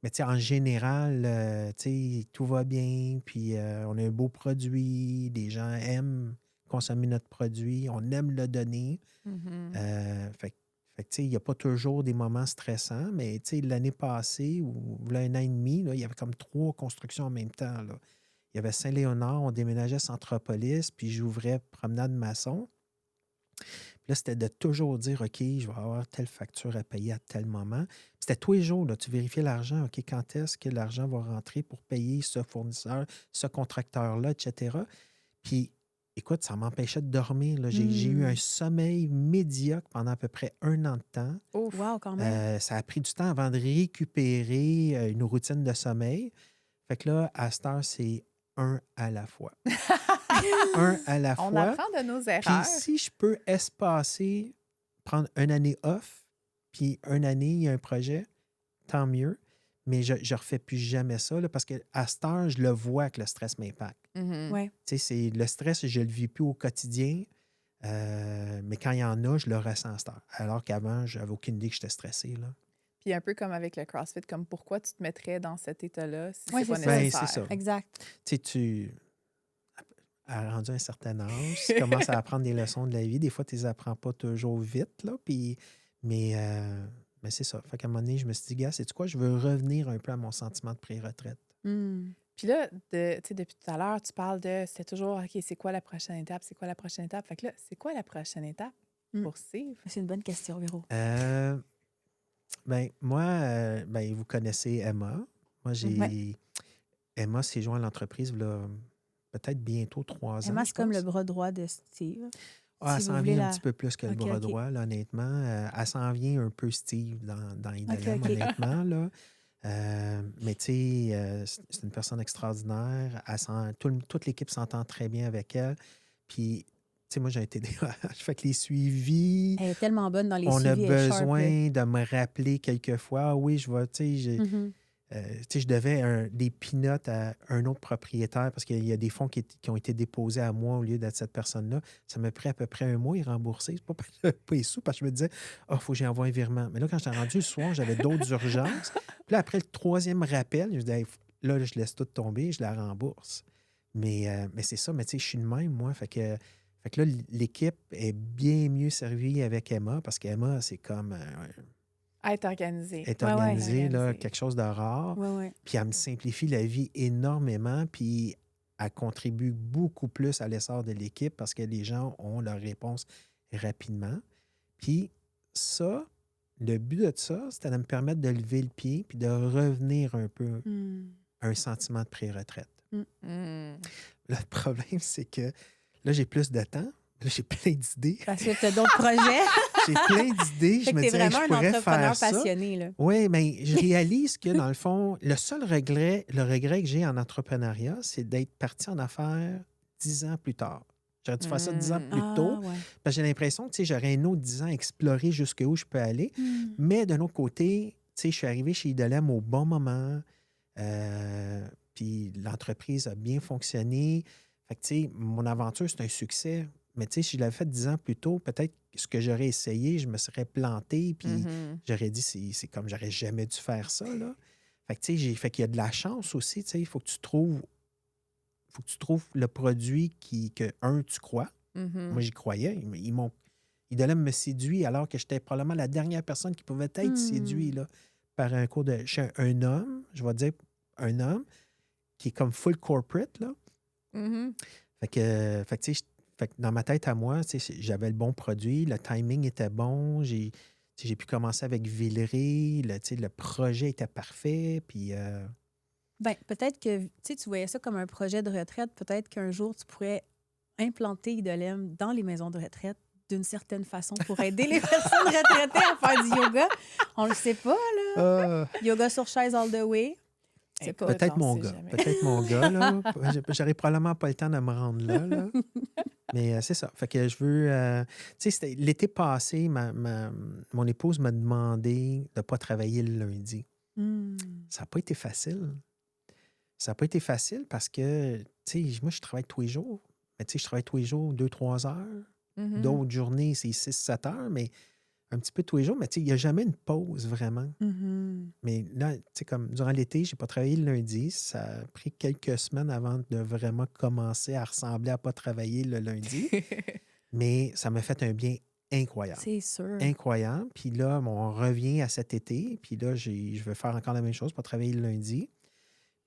[SPEAKER 3] tu sais, en général, tu sais, tout va bien, puis on a un beau produit, les gens aiment consommer notre produit, on aime le donner. Fait que, tu sais, il n'y a pas toujours des moments stressants, mais tu sais, l'année passée, ou là, 1 an et demi, là, il y avait comme 3 constructions en même temps. Là. Il y avait Saint-Léonard, on déménageait à Centropolis, puis j'ouvrais Promenade Maçon. Puis là, c'était de toujours dire, OK, je vais avoir telle facture à payer à tel moment. Puis c'était tous les jours, là, tu vérifiais l'argent, OK, quand est-ce que l'argent va rentrer pour payer ce fournisseur, ce contracteur-là, etc. Puis, écoute, ça m'empêchait de dormir. Là. J'ai eu un sommeil médiocre pendant à peu près 1 an de temps.
[SPEAKER 1] Ouf.
[SPEAKER 2] Wow, quand même.
[SPEAKER 3] Ça a pris du temps avant de récupérer une routine de sommeil. Fait que là, à cette heure, c'est un à la fois. Un à la
[SPEAKER 1] On
[SPEAKER 3] fois.
[SPEAKER 1] apprend de nos
[SPEAKER 3] Puis
[SPEAKER 1] erreurs.
[SPEAKER 3] si je peux espacer, prendre 1 année off, puis 1 année, il y a un projet, tant mieux. Mais je ne refais plus jamais ça, là, parce qu'à cette heure, je le vois que le stress m'impacte.
[SPEAKER 2] Ouais.
[SPEAKER 3] Tu sais, le stress, je ne le vis plus au quotidien, mais quand il y en a, je le ressens à cette heure. Alors qu'avant, je n'avais aucune idée que j'étais stressé. Là.
[SPEAKER 1] Puis un peu comme avec le CrossFit, comme pourquoi tu te mettrais dans cet état-là si
[SPEAKER 2] Ouais,
[SPEAKER 1] c'est pas
[SPEAKER 2] c'est ça.
[SPEAKER 3] Ben,
[SPEAKER 1] nécessaire?
[SPEAKER 3] c'est ça.
[SPEAKER 2] Exact.
[SPEAKER 3] Tu sais, à rendu un certain âge, tu commences à apprendre des leçons de la vie. Des fois, tu ne les apprends pas toujours vite, là, mais c'est ça. Fait qu'à un moment donné, je me suis dit, gars, sais-tu quoi? Je veux revenir un peu à mon sentiment de pré-retraite.
[SPEAKER 1] Puis là, tu sais, depuis tout à l'heure, tu parles de, c'était toujours, OK, c'est quoi la prochaine étape? C'est quoi la prochaine étape? Fait que là, c'est quoi la prochaine étape pour Steve?
[SPEAKER 2] C'est une bonne question, Véro.
[SPEAKER 3] Ben, moi, vous connaissez Emma. Moi, Emma s'est joint à l'entreprise il y a peut-être bientôt 3 ans.
[SPEAKER 2] Emma,
[SPEAKER 3] je
[SPEAKER 2] c'est comme
[SPEAKER 3] pense.
[SPEAKER 2] le bras droit de Steve.
[SPEAKER 3] Elle
[SPEAKER 2] Si vous
[SPEAKER 3] s'en
[SPEAKER 2] voulez
[SPEAKER 3] vient un
[SPEAKER 2] la-
[SPEAKER 3] petit peu plus que le
[SPEAKER 2] OK,
[SPEAKER 3] bras
[SPEAKER 2] OK.
[SPEAKER 3] droit, là, honnêtement. Elle s'en vient un peu Steve dans Idolem,
[SPEAKER 2] OK.
[SPEAKER 3] honnêtement. Là. Mais tu sais, c'est une personne extraordinaire. Toute l'équipe s'entend très bien avec elle. Puis, tu sais, moi, j'ai été je fais que les suivis.
[SPEAKER 2] Elle est tellement bonne dans les
[SPEAKER 3] On a
[SPEAKER 2] suivis. elle est sharp, là.
[SPEAKER 3] besoin de me rappeler quelquefois. Ah oui, je vais, tu sais, je devais des peanuts à un autre propriétaire parce qu'il y a des fonds qui ont été déposés à moi au lieu d'être cette personne-là. Ça m'a pris à peu près 1 mois, ils remboursaient. C'est pas les sous parce que je me disais, il faut que j'envoie un virement. Mais là, quand j'étais rendu le soir, j'avais d'autres urgences. Puis là, après le 3e rappel, je me disais, là, je laisse tout tomber, je la rembourse. Mais c'est ça, mais tu sais, je suis de même, moi. Fait que là, l'équipe est bien mieux servie avec Emma parce qu'Emma, c'est comme.
[SPEAKER 1] Être organisé.
[SPEAKER 3] Est
[SPEAKER 2] Ouais, ouais.
[SPEAKER 3] organisée, là,
[SPEAKER 1] Organisé.
[SPEAKER 3] quelque chose de rare.
[SPEAKER 2] Ouais.
[SPEAKER 3] Puis elle me simplifie la vie énormément. Puis elle contribue beaucoup plus à l'essor de l'équipe parce que les gens ont leur réponse rapidement. Puis ça, le but de ça, c'était de me permettre de lever le pied puis de revenir un peu à un sentiment de pré-retraite.
[SPEAKER 1] Mm.
[SPEAKER 3] Le problème, c'est que là, j'ai plus de temps. Là, j'ai plein d'idées.
[SPEAKER 2] Parce que tu as d'autres projets.
[SPEAKER 3] J'ai plein d'idées.
[SPEAKER 2] Fait
[SPEAKER 3] Je
[SPEAKER 2] que
[SPEAKER 3] me
[SPEAKER 2] t'es
[SPEAKER 3] dis, hey,
[SPEAKER 2] vraiment
[SPEAKER 3] je
[SPEAKER 2] un
[SPEAKER 3] pourrais
[SPEAKER 2] entrepreneur
[SPEAKER 3] faire ça.
[SPEAKER 2] passionné, là.
[SPEAKER 3] Oui, mais je réalise que, dans le fond, le regret que j'ai en entrepreneuriat, c'est d'être parti en affaires 10 ans plus tard. J'aurais dû faire ça 10 ans plus tôt.
[SPEAKER 2] Ouais.
[SPEAKER 3] Parce que j'ai l'impression que j'aurais un autre 10 ans à explorer jusqu'où je peux aller.
[SPEAKER 2] Hmm.
[SPEAKER 3] Mais d'un autre côté, je suis arrivé chez Idolem au bon moment. Puis l'entreprise a bien fonctionné. Fait que, tu sais, mon aventure, c'est un succès. Mais tu sais, si je l'avais fait 10 ans plus tôt, peut-être que ce que j'aurais essayé, je me serais planté. Puis j'aurais dit, c'est comme j'aurais jamais dû faire ça, là. Fait que, tu sais, fait qu'il y a de la chance aussi. Tu sais, il faut que tu trouves le produit que tu crois. Moi, j'y croyais. Idolem me séduit alors que j'étais probablement la dernière personne qui pouvait être séduit là, par un cours de... Chez un homme, je vais dire un homme, qui est comme full corporate, là. Fait que tu sais, dans ma tête à moi, tu sais, j'avais le bon produit, le timing était bon, j'ai pu commencer avec Villeray, le projet était parfait, puis...
[SPEAKER 2] Ben, peut-être que tu voyais ça comme un projet de retraite. Peut-être qu'un jour, tu pourrais implanter Idolem dans les maisons de retraite d'une certaine façon pour aider les personnes retraitées à faire du yoga. On le sait pas, là. Yoga sur chaise all the way.
[SPEAKER 1] C'est pas
[SPEAKER 3] peut-être mon gars.
[SPEAKER 1] jamais.
[SPEAKER 3] Peut-être mon gars, là. J'aurais probablement pas le temps de me rendre là. Mais c'est ça. Fait que je veux... tu sais, l'été passé, mon épouse m'a demandé de ne pas travailler le lundi. Ça n'a pas été facile. Ça n'a pas été facile parce que, tu sais, moi, je travaille tous les jours. Mais tu sais, je travaille tous les jours 2-3 heures. D'autres journées, c'est 6-7 heures, mais un petit peu tous les jours. Mais tu sais, il n'y a jamais une pause vraiment. Mais là, tu sais, comme durant l'été, je n'ai pas travaillé le lundi. Ça a pris quelques semaines avant de vraiment commencer à ressembler à ne pas travailler le lundi. Mais ça m'a fait un bien incroyable.
[SPEAKER 2] C'est sûr.
[SPEAKER 3] Incroyable. Puis là, on revient à cet été. Puis là, je veux faire encore la même chose, pas travailler le lundi.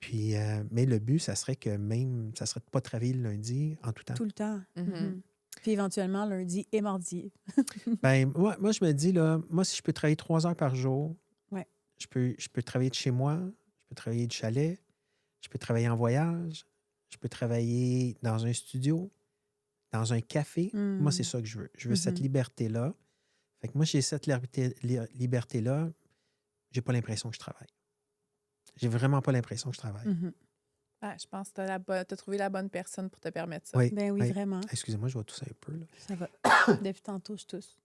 [SPEAKER 3] Puis, mais le but, ça serait que même, ça serait de ne pas travailler le lundi en tout temps.
[SPEAKER 2] Tout le temps. Puis éventuellement, lundi et mardi.
[SPEAKER 3] Ben, moi, je me dis, là, moi, si je peux travailler 3 heures par jour,
[SPEAKER 2] Ouais.
[SPEAKER 3] je peux travailler de chez moi, je peux travailler de chalet, je peux travailler en voyage, je peux travailler dans un studio, dans un café. Moi, c'est ça que je veux. Je veux cette liberté-là. Fait que moi, j'ai cette liberté-là. J'ai pas l'impression que je travaille. J'ai vraiment pas l'impression que je travaille.
[SPEAKER 1] Ah, je pense que tu as trouvé la bonne personne pour te permettre ça.
[SPEAKER 3] Oui,
[SPEAKER 2] Ben oui, vraiment.
[SPEAKER 3] Excusez-moi, je vais tousser un peu. Là.
[SPEAKER 2] Ça va. Depuis tantôt, je tousse.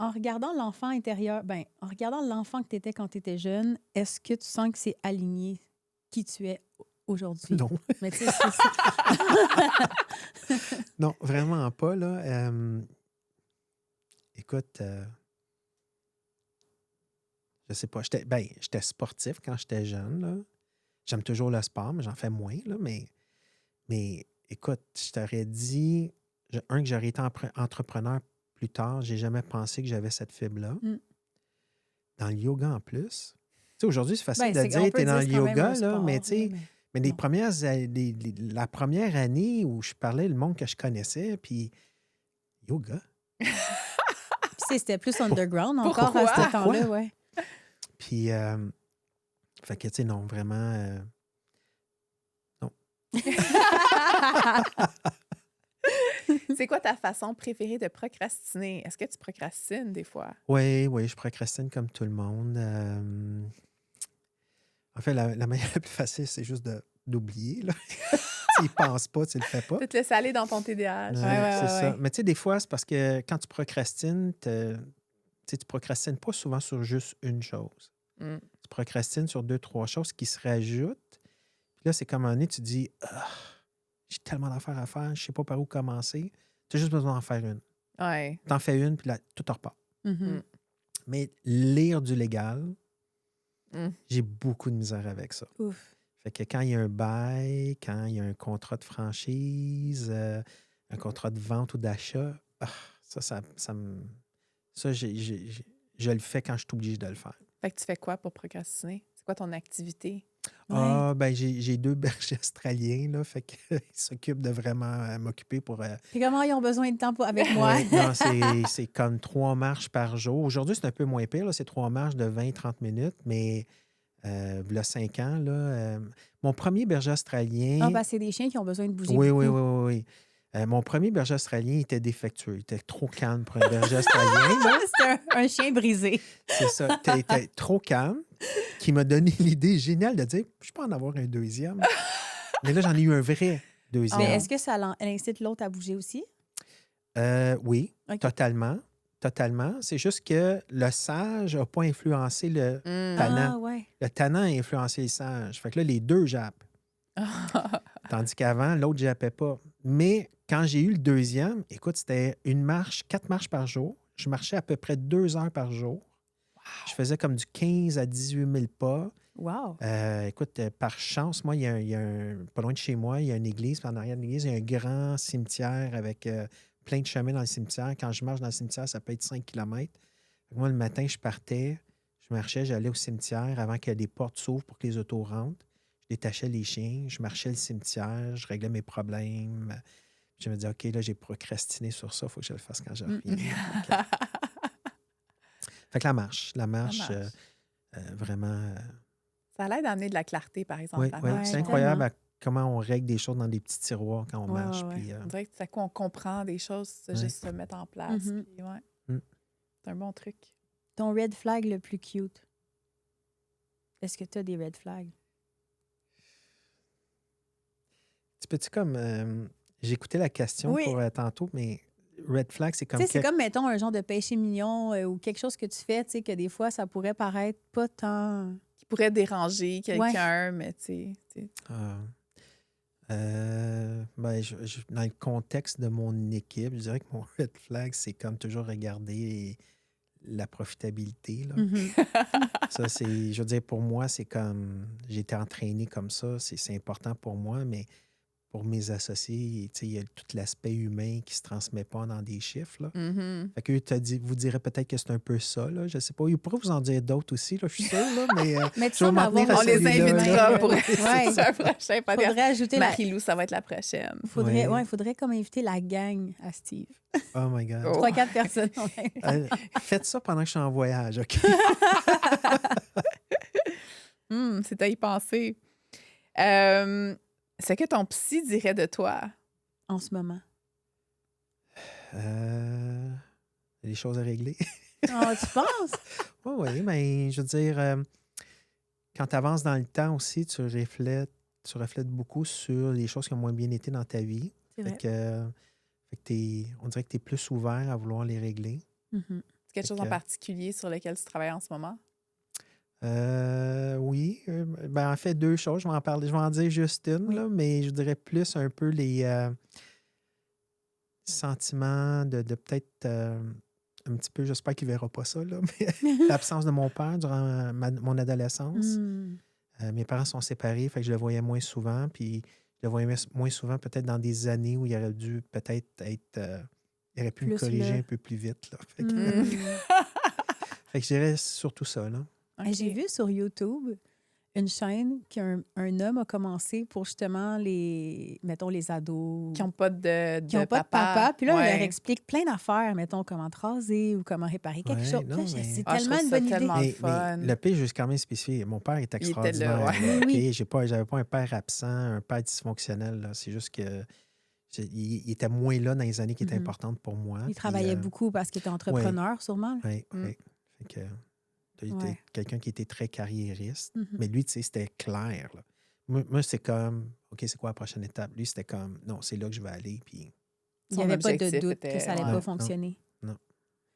[SPEAKER 2] En regardant l'enfant intérieur, en regardant l'enfant que tu étais quand tu étais jeune, est-ce que tu sens que c'est aligné qui tu es aujourd'hui?
[SPEAKER 3] Non.
[SPEAKER 2] Mais tu sais, c'est ça.
[SPEAKER 3] Non, vraiment pas. Là. Écoute, je sais pas. J'étais sportif quand j'étais jeune. Là. J'aime toujours le sport, mais j'en fais moins. Là, mais écoute, je t'aurais dit, que j'aurais été entrepreneur plus tard. J'ai jamais pensé que j'avais cette fibre-là. Dans le yoga en plus. Tu sais, aujourd'hui, c'est facile de dire que tu es dans le yoga, là, mais tu sais, mais la première année où je parlais le monde que je connaissais, puis yoga.
[SPEAKER 2] C'était plus underground encore
[SPEAKER 1] Pourquoi?
[SPEAKER 2] à ce temps-là, ouais.
[SPEAKER 3] Puis, fait que, tu sais, non, vraiment, non.
[SPEAKER 1] C'est quoi ta façon préférée de procrastiner? Est-ce que tu procrastines des fois?
[SPEAKER 3] Oui, je procrastine comme tout le monde. En fait, la manière la plus facile, c'est juste d'oublier. Tu n'y penses pas, tu ne le fais pas.
[SPEAKER 1] De te laisser aller dans ton TDAH.
[SPEAKER 3] C'est ça. Mais tu sais, des fois, c'est parce que quand tu procrastines, tu procrastines pas souvent sur juste une chose. Tu procrastines sur 2-3 choses qui se rajoutent. Puis là, c'est comme un moment donné, tu te dis j'ai tellement d'affaires à faire, je ne sais pas par où commencer. Tu as juste besoin d'en faire une.
[SPEAKER 1] Ouais.
[SPEAKER 3] Tu en fais une, puis là, tout repart. Mais lire du légal, j'ai beaucoup de misère avec ça.
[SPEAKER 2] Ouf.
[SPEAKER 3] Fait que quand il y a un bail, quand il y a un contrat de franchise, un contrat de vente ou d'achat, je le fais quand je suis obligé de le faire.
[SPEAKER 1] Fait que tu fais quoi pour procrastiner? C'est quoi ton activité?
[SPEAKER 3] J'ai 2 bergers australiens, là, fait qu'ils s'occupent de vraiment m'occuper pour...
[SPEAKER 2] Et comment ils ont besoin de temps avec moi?
[SPEAKER 3] Non, c'est comme 3 marches par jour. Aujourd'hui, c'est un peu moins pire, là, c'est 3 marches de 20-30 minutes, mais v'là 5 ans, là, mon premier berger
[SPEAKER 2] Ah,
[SPEAKER 3] australien...
[SPEAKER 2] parce que c'est des chiens qui ont besoin de bouger
[SPEAKER 3] Oui, oui,
[SPEAKER 2] beaucoup.
[SPEAKER 3] oui, oui, oui. Mon premier berger australien était défectueux. Il était trop calme pour un berger australien, là.
[SPEAKER 2] C'est un chien brisé.
[SPEAKER 3] C'est ça. Il était trop calme, qui m'a donné l'idée géniale de dire, je peux en avoir un deuxième. Mais là, j'en ai eu un vrai
[SPEAKER 2] Mais
[SPEAKER 3] deuxième.
[SPEAKER 2] est-ce que ça incite l'autre à bouger aussi?
[SPEAKER 3] Oui,
[SPEAKER 2] OK.
[SPEAKER 3] totalement. Totalement. C'est juste que le sage n'a pas influencé le tannant.
[SPEAKER 2] Ah, ouais.
[SPEAKER 3] Le tannant a influencé le sage. Fait que là, les deux jappent. Tandis qu'avant, l'autre jappait pas. Mais quand j'ai eu le deuxième, écoute, c'était 4 marches par jour. Je marchais à peu près 2 heures par jour. Je faisais comme du 15 à 18 000 pas.
[SPEAKER 2] Wow.
[SPEAKER 3] Écoute, par chance, moi, pas loin de chez moi, il y a une église. Puis en arrière de l'église, il y a un grand cimetière avec plein de chemins dans le cimetière. Quand je marche dans le cimetière, ça peut être 5 km. Moi, le matin, je partais, je marchais, j'allais au cimetière avant que les portes s'ouvrent pour que les autos rentrent. Je détachais les chiens, je marchais le cimetière, je réglais mes problèmes. Je me disais, OK, là, j'ai procrastiné sur ça, il faut que je le fasse quand je reviens. Fait que la marche, vraiment...
[SPEAKER 1] Ça l'aide à amener de la clarté, par exemple.
[SPEAKER 3] Oui,
[SPEAKER 1] la
[SPEAKER 3] oui.
[SPEAKER 1] marche.
[SPEAKER 3] C'est
[SPEAKER 2] Ouais,
[SPEAKER 3] incroyable
[SPEAKER 2] tellement.
[SPEAKER 3] comment on règle des choses dans des petits tiroirs quand on
[SPEAKER 2] Ouais,
[SPEAKER 3] marche.
[SPEAKER 2] ouais, ouais.
[SPEAKER 3] Puis,
[SPEAKER 1] On dirait que tout à coup, on comprend des choses, c'est
[SPEAKER 3] Ouais.
[SPEAKER 1] juste se mettre en place.
[SPEAKER 2] Mhm.
[SPEAKER 1] Puis, ouais.
[SPEAKER 3] Mm.
[SPEAKER 1] C'est un bon truc.
[SPEAKER 2] Ton red flag le plus cute. Est-ce que tu as des red flags?
[SPEAKER 3] tu peux-tu comme... J'écoutais la question
[SPEAKER 2] Oui.
[SPEAKER 3] pour tantôt, mais red flag, c'est
[SPEAKER 2] Tu
[SPEAKER 3] comme...
[SPEAKER 2] sais, c'est comme, mettons, un genre de péché mignon ou quelque chose que tu fais, tu sais, que des fois, ça pourrait paraître pas tant...
[SPEAKER 1] Qui pourrait déranger quelqu'un, mais tu sais.
[SPEAKER 3] Ah. Ben, dans le contexte de mon équipe, je dirais que mon red flag, c'est comme toujours regarder la profitabilité, là.
[SPEAKER 2] Mhm.
[SPEAKER 3] Ça, c'est... Je veux dire, pour moi, c'est comme... J'ai été entraîné comme ça, c'est important pour moi, mais... Pour mes associés, tu sais, il y a tout l'aspect humain qui ne se transmet pas dans des chiffres, là.
[SPEAKER 1] Mhm.
[SPEAKER 3] Fait qu'eux vous diraient peut-être que c'est un peu ça, là. Je sais pas. Ils pourraient vous en dire d'autres aussi, là, je suis sûre, là, mais
[SPEAKER 2] Mais tu
[SPEAKER 3] je vais
[SPEAKER 2] sembles
[SPEAKER 3] m'en
[SPEAKER 2] avoir
[SPEAKER 3] tenir à
[SPEAKER 1] On les
[SPEAKER 3] celui-là,
[SPEAKER 1] invitera
[SPEAKER 3] là.
[SPEAKER 1] pour
[SPEAKER 2] Ouais.
[SPEAKER 1] c'est un prochain podcast.
[SPEAKER 2] Faudrait ajouter
[SPEAKER 1] Marie-Lou, ça va être la prochaine.
[SPEAKER 2] faudrait comme inviter la gang à Steve.
[SPEAKER 3] Oh my God.
[SPEAKER 1] Oh.
[SPEAKER 2] 3-4 personnes.
[SPEAKER 3] Faites ça pendant que je suis en voyage, OK?
[SPEAKER 1] C'est à y penser. C'est que ton psy dirait de toi.
[SPEAKER 2] En ce moment.
[SPEAKER 3] Les choses à régler.
[SPEAKER 2] Oh, tu penses?
[SPEAKER 3] Oui, mais je veux dire, quand tu avances dans le temps aussi, tu reflètes beaucoup sur les choses qui ont moins bien été dans ta vie.
[SPEAKER 2] C'est
[SPEAKER 3] Fait
[SPEAKER 2] vrai.
[SPEAKER 3] que on dirait que tu es plus ouvert à vouloir les régler.
[SPEAKER 2] Mhm.
[SPEAKER 1] C'est quelque chose
[SPEAKER 3] Fait
[SPEAKER 1] en
[SPEAKER 3] que-
[SPEAKER 1] particulier sur lequel tu travailles en ce moment?
[SPEAKER 3] Oui. Ben, en fait, 2 choses. Je vais en dire juste une,
[SPEAKER 2] Oui.
[SPEAKER 3] là, mais je dirais plus un peu les sentiments de peut-être un petit peu, j'espère qu'il ne verra pas ça, là, mais l'absence de mon père durant mon adolescence.
[SPEAKER 2] Mm.
[SPEAKER 3] Mes parents sont séparés, fait que je le voyais moins souvent, puis je le voyais moins souvent peut-être dans des années où il aurait dû peut-être être... il aurait pu me
[SPEAKER 2] Plus
[SPEAKER 3] corriger
[SPEAKER 2] là.
[SPEAKER 3] un peu plus vite, là. Fait que,
[SPEAKER 2] Mm.
[SPEAKER 3] fait que je dirais surtout ça, là.
[SPEAKER 2] Hey, J'ai
[SPEAKER 1] Ok.
[SPEAKER 2] vu sur YouTube une chaîne qu'un homme a commencé pour justement mettons, les ados
[SPEAKER 1] Qui n'ont pas de
[SPEAKER 2] qui n'ont pas de papa. Puis là, il leur
[SPEAKER 1] Ouais.
[SPEAKER 2] explique plein d'affaires, mettons, comment te raser ou comment réparer quelque
[SPEAKER 3] Ouais,
[SPEAKER 2] chose.
[SPEAKER 3] non,
[SPEAKER 2] Puis là,
[SPEAKER 3] mais-
[SPEAKER 2] c'est
[SPEAKER 1] Ah, je
[SPEAKER 2] tellement
[SPEAKER 1] trouve
[SPEAKER 2] une
[SPEAKER 1] ça
[SPEAKER 2] bonne idée.
[SPEAKER 1] tellement-
[SPEAKER 3] Mais
[SPEAKER 1] fun.
[SPEAKER 3] le pire, je vais quand même spécifier, mon père est
[SPEAKER 1] était là,
[SPEAKER 3] extraordinaire.
[SPEAKER 1] ouais.
[SPEAKER 3] là,
[SPEAKER 2] Oui,
[SPEAKER 3] OK? J'avais pas un père absent, un père dysfonctionnel, là. C'est juste que il était moins là dans les années qui étaient
[SPEAKER 2] Mhm.
[SPEAKER 3] importantes pour moi.
[SPEAKER 2] Il
[SPEAKER 3] Puis,
[SPEAKER 2] travaillait beaucoup parce qu'il était entrepreneur, sûrement.
[SPEAKER 3] Oui,
[SPEAKER 1] Mm.
[SPEAKER 3] oui. Fait que tu as
[SPEAKER 2] Ouais.
[SPEAKER 3] été quelqu'un qui était très carriériste.
[SPEAKER 2] Mhm.
[SPEAKER 3] Mais lui, tu sais, c'était clair, là. Moi, c'est comme, OK, c'est quoi la prochaine étape? Lui, c'était comme, non, c'est là que je vais aller. Puis,
[SPEAKER 2] Il n'y
[SPEAKER 1] Son
[SPEAKER 2] avait pas de
[SPEAKER 1] objectif
[SPEAKER 2] doute
[SPEAKER 1] était-
[SPEAKER 2] que ça allait
[SPEAKER 1] ouais.
[SPEAKER 2] pas
[SPEAKER 3] Non,
[SPEAKER 2] fonctionner.
[SPEAKER 3] non.